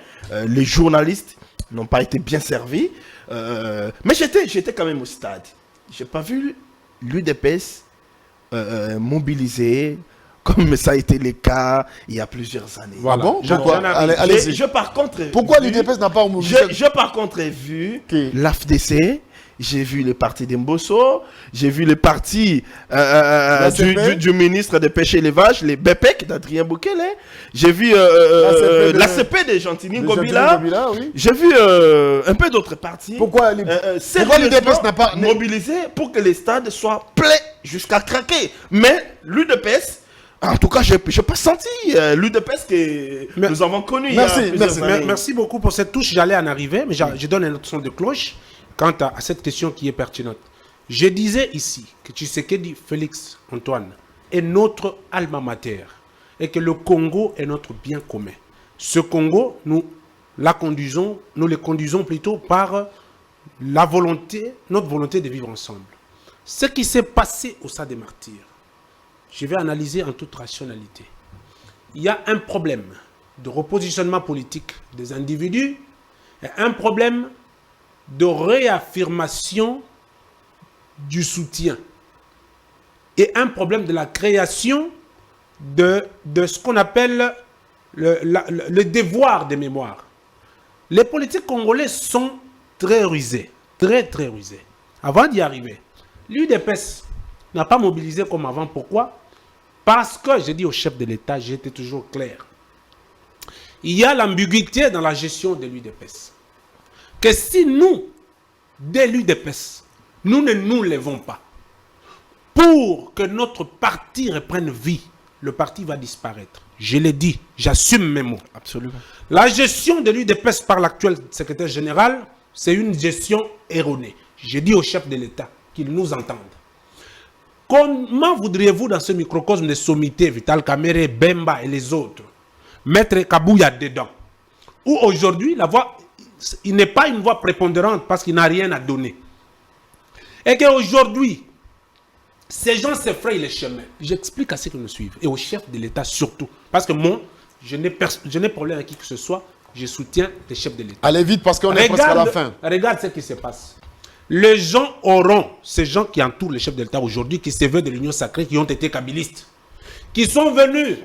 Les journalistes n'ont pas été bien servis. Mais j'étais quand même au stade. J'ai pas vu l'UDPS mobilisé comme ça a été le cas il y a plusieurs années. Ah bon? J'en Pourquoi? arrive. Allez-y. J'ai par contre Pourquoi vu- l'UDPS n'a pas mobilisé? j'ai par contre vu Qui? l'AFDC, j'ai vu le parti d'Embosso, j'ai vu le parti CP? du ministre des Pêches et l'Élevage, les BEPEC d'Adrien Boukele, j'ai vu l'ACP de Gentini Ngobila, Oui. j'ai vu un peu d'autres partis. Pourquoi Sérieusement l'UDPS n'a pas mobilisé pour que les stades soient pleins jusqu'à craquer. Mais l'UDPS, en tout cas, je n'ai pas senti l'UDPS que nous avons connu Merci, il y a plusieurs années. Merci beaucoup pour cette touche. J'allais en arriver, mais je donne un autre son de cloche quant à cette question qui est pertinente. Je disais ici que Tshisekedi Félix Antoine est notre alma mater et que le Congo est notre bien commun. Ce Congo, nous le conduisons plutôt par notre volonté de vivre ensemble. Ce qui s'est passé au Stade des Martyrs, je vais analyser en toute rationalité. Il y a un problème de repositionnement politique des individus et un problème de réaffirmation du soutien et un problème de la création de ce qu'on appelle le devoir de mémoire. Les politiques congolais sont très rusés, très rusés. Avant d'y arriver, l'UDPS n'a pas mobilisé comme avant. Pourquoi? Parce que, j'ai dit au chef de l'État, j'étais toujours clair. Il y a l'ambiguïté dans la gestion de l'UDPS. Que si nous, dès l'UDPS, nous ne nous levons pas pour que notre parti reprenne vie, le parti va disparaître. Je l'ai dit, j'assume mes mots. Absolument. La gestion de l'UDPS par l'actuel secrétaire général, c'est une gestion erronée. J'ai dit au chef de l'État qu'il nous entende. Comment voudriez-vous dans ce microcosme de sommité, Vital Kamerhe, Bemba et les autres, mettre Kabouya dedans? Où aujourd'hui, la voix, il n'est pas une voix prépondérante parce qu'il n'a rien à donner. Et qu'aujourd'hui, ces gens s'effrayent les chemins. J'explique à ceux qui nous suivent et au chef de l'État surtout. Parce que moi, je n'ai problème avec qui que ce soit, je soutiens les chefs de l'État. Allez vite parce qu'on est presque à la fin. Regarde ce qui se passe. Les gens auront, ces gens qui entourent les chefs de l'État aujourd'hui, qui se veulent de l'Union sacrée, qui ont été kabylistes, qui sont venus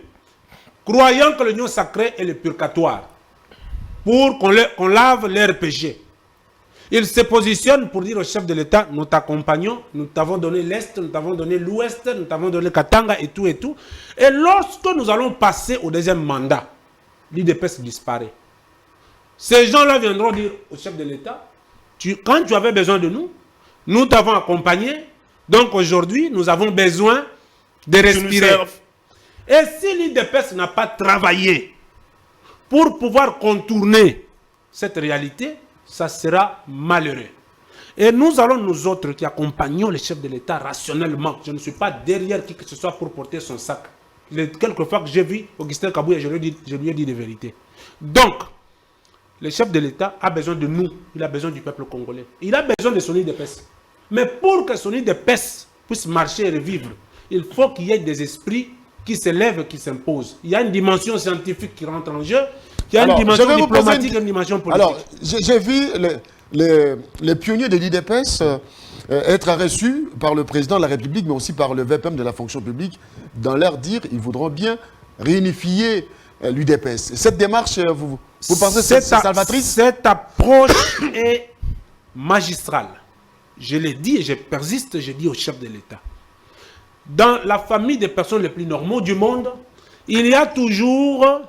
croyant que l'Union sacrée est le purgatoire, pour qu'on lave leurs péchés. Ils se positionnent pour dire au chef de l'État, nous t'accompagnons, nous t'avons donné l'Est, nous t'avons donné l'Ouest, nous t'avons donné Katanga et tout et tout. Et lorsque nous allons passer au deuxième mandat, l'UDPS disparaît. Ces gens-là viendront dire au chef de l'État, quand tu avais besoin de nous, nous t'avons accompagné, donc aujourd'hui, nous avons besoin de respirer. Et si l'UDPS n'a pas travaillé pour pouvoir contourner cette réalité, ça sera malheureux. Et nous allons, nous autres qui accompagnons les chefs de l'État rationnellement, je ne suis pas derrière qui que ce soit pour porter son sac. Quelquefois que j'ai vu Augustin Kabouya, je lui ai dit des vérités. Donc, le chef de l'État a besoin de nous, il a besoin du peuple congolais. Il a besoin de son UDPS. Mais pour que son UDPS puisse marcher et revivre, il faut qu'il y ait des esprits qui se lèvent, qui s'imposent. Il y a une dimension scientifique qui rentre en jeu, il y a une dimension diplomatique et une dimension politique. Alors, j'ai vu les pionniers de l'UDPS être reçus par le président de la République, mais aussi par le VPM de la fonction publique, dans leur dire qu'ils voudront bien réunifier l'UDPS. Cette démarche, vous pensez que c'est salvatrice? Cette approche est magistrale. je l'ai dit et je persiste, je dis au chef de l'État. Dans la famille des personnes les plus normaux du monde, il y a toujours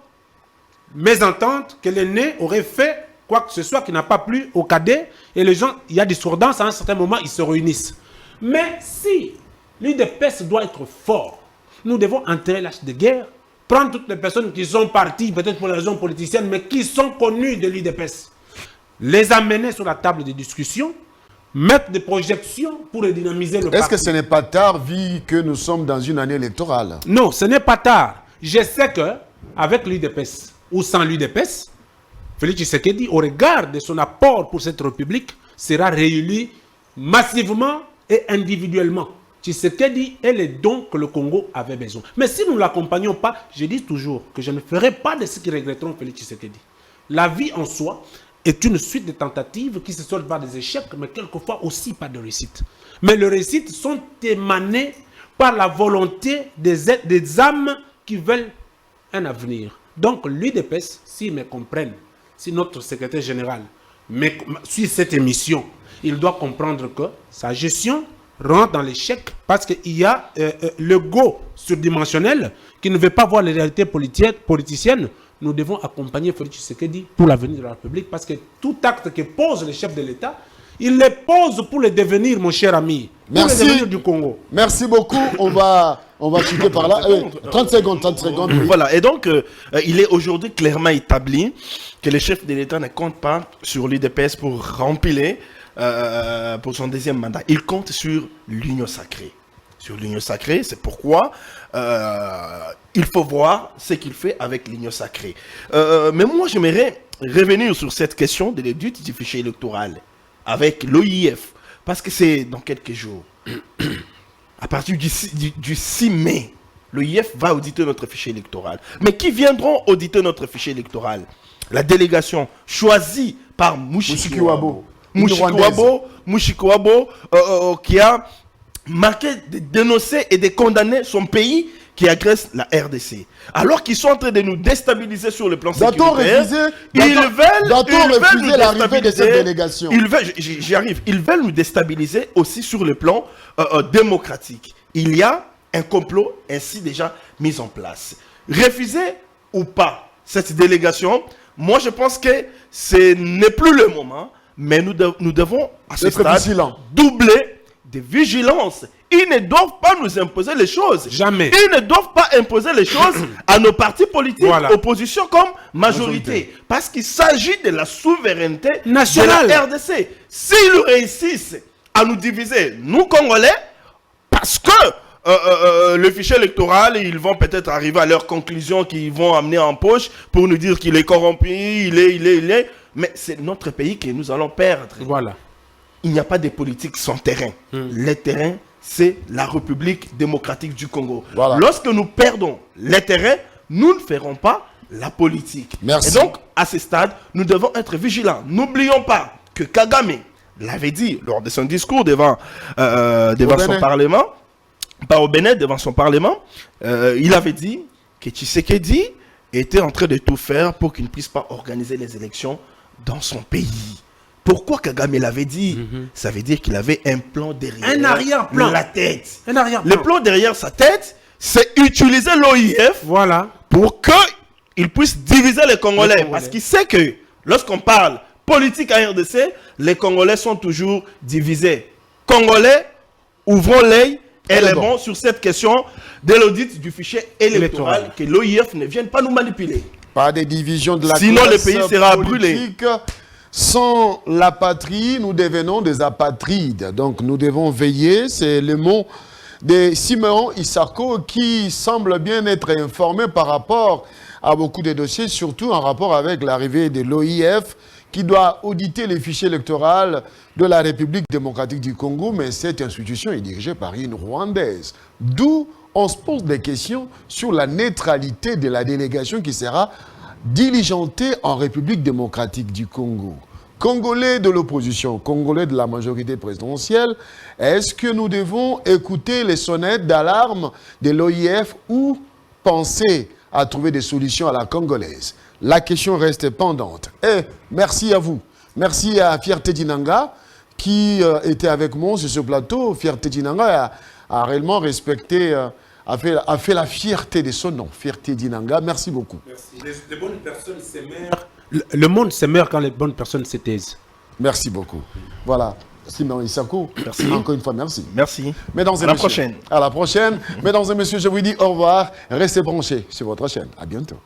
mésentente que l'aîné aurait fait quoi que ce soit qui n'a pas plu au cadet et les gens, il y a discordance, à un certain moment, ils se réunissent. Mais si l'UDPS doit être fort, nous devons enterrer l'âge de guerre, prendre toutes les personnes qui sont parties, peut-être pour les raisons politiciennes, mais qui sont connues de l'UDPS, les amener sur la table de discussion, mettre des projections pour redynamiser le parti. Est-ce que ce n'est pas tard, vu que nous sommes dans une année électorale? Non, ce n'est pas tard. Je sais que avec l'UDPS ou sans l'UDPS, Félix Tshisekedi, au regard de son apport pour cette République, sera réélu massivement et individuellement. Tshisekedi est le don que le Congo avait besoin. Mais si nous ne l'accompagnons pas, je dis toujours que je ne ferai pas de ceux qui regretteront Félix Tshisekedi. La vie en soi est une suite de tentatives qui se soldent par des échecs, mais quelquefois aussi par des réussites. Mais les réussites sont émanées par la volonté des âmes qui veulent un avenir. Donc l'UDPS, s'ils me comprennent, si notre secrétaire général suit cette émission, il doit comprendre que sa gestion rentre dans l'échec parce qu'il y a le go surdimensionnel qui ne veut pas voir les réalités politiciennes. Nous devons accompagner Félix Tshisekedi pour l'avenir de la République parce que tout acte que pose le chef de l'État, il les pose pour le devenir, mon cher ami. Pour le devenir du Congo. Merci beaucoup. On va chuter par là. 30 secondes. Oui. Voilà. Et donc, il est aujourd'hui clairement établi que le chef de l'État ne compte pas sur l'UDPS pour remplir pour son deuxième mandat. Il compte sur l'union sacrée. Sur l'union sacrée, c'est pourquoi il faut voir ce qu'il fait avec l'union sacrée. Mais moi, j'aimerais revenir sur cette question de l'étude du fichier électoral avec l'OIF, parce que c'est dans quelques jours. À partir du 6 mai, l'OIF va auditer notre fichier électoral. Mais qui viendront auditer notre fichier électoral? La délégation choisie par Mushikiwabo. Mushikiwabo qui a marqué de dénoncer et de condamner son pays qui agresse la RDC. Alors qu'ils sont en train de nous déstabiliser sur le plan sécuritaire, ils veulent refuser l'arrivée de cette délégation. J'y arrive. Ils veulent nous déstabiliser aussi sur le plan démocratique. Il y a un complot ainsi déjà mis en place. Refuser ou pas cette délégation, moi je pense que ce n'est plus le moment, mais nous devons à ce stade doubler de vigilance. Ils ne doivent pas nous imposer les choses. Jamais. Ils ne doivent pas imposer les choses à nos partis politiques, opposition comme majorité. Parce qu'il s'agit de la souveraineté nationale de la RDC. S'ils réussissent à nous diviser, nous Congolais, parce que le fichier électoral, ils vont peut-être arriver à leur conclusion qu'ils vont amener en poche pour nous dire qu'il est corrompu, il est. Mais c'est notre pays que nous allons perdre. Voilà. Il n'y a pas de politique sans terrain. Le terrain, c'est la République démocratique du Congo. Voilà. Lorsque nous perdons les terrains, nous ne ferons pas la politique. Merci. Et donc, à ce stade, nous devons être vigilants. N'oublions pas que Kagame l'avait dit lors de son discours devant son Parlement, pas au Bénin, devant son Parlement, il avait dit que Tshisekedi était en train de tout faire pour qu'il ne puisse pas organiser les élections dans son pays. Pourquoi Kagame l'avait dit? Ça veut dire qu'il avait un plan derrière un arrière-plan. La tête. Un arrière-plan. Le plan derrière sa tête, c'est utiliser l'OIF pour qu'il puisse diviser les Congolais. Parce qu'il sait que lorsqu'on parle politique à RDC, les Congolais sont toujours divisés. Congolais, ouvrons l'œil et les bons sur cette question de l'audit du fichier électoral, que l'OIF ne vienne pas nous manipuler. Pas des divisions de la sinon le pays sera brûlé. Sans la patrie, nous devenons des apatrides. Donc nous devons veiller, c'est le mot de Simeon Isako qui semble bien être informé par rapport à beaucoup de dossiers, surtout en rapport avec l'arrivée de l'OIF qui doit auditer les fichiers électoraux de la République démocratique du Congo, mais cette institution est dirigée par une Rwandaise. D'où on se pose des questions sur la neutralité de la délégation qui sera diligentée en République démocratique du Congo. Congolais de l'opposition, Congolais de la majorité présidentielle, est-ce que nous devons écouter les sonnettes d'alarme de l'OIF ou penser à trouver des solutions à la congolaise? La question reste pendante. Et merci à vous. Merci à Fierté Dinanga qui était avec moi sur ce plateau, Fierté d'Inanga, a réellement respecté, a fait la fierté de son nom, Fierté d'Inanga. Merci beaucoup. Merci. Les bonnes personnes s'émeurent. Le monde s'émeurt quand les bonnes personnes se taisent. Merci beaucoup. Voilà. Simon Issakou, merci. Encore une fois, merci. Merci. Mesdames et à la messieurs, prochaine. À la prochaine. Mesdames et messieurs, je vous dis au revoir. Restez branchés sur votre chaîne. À bientôt.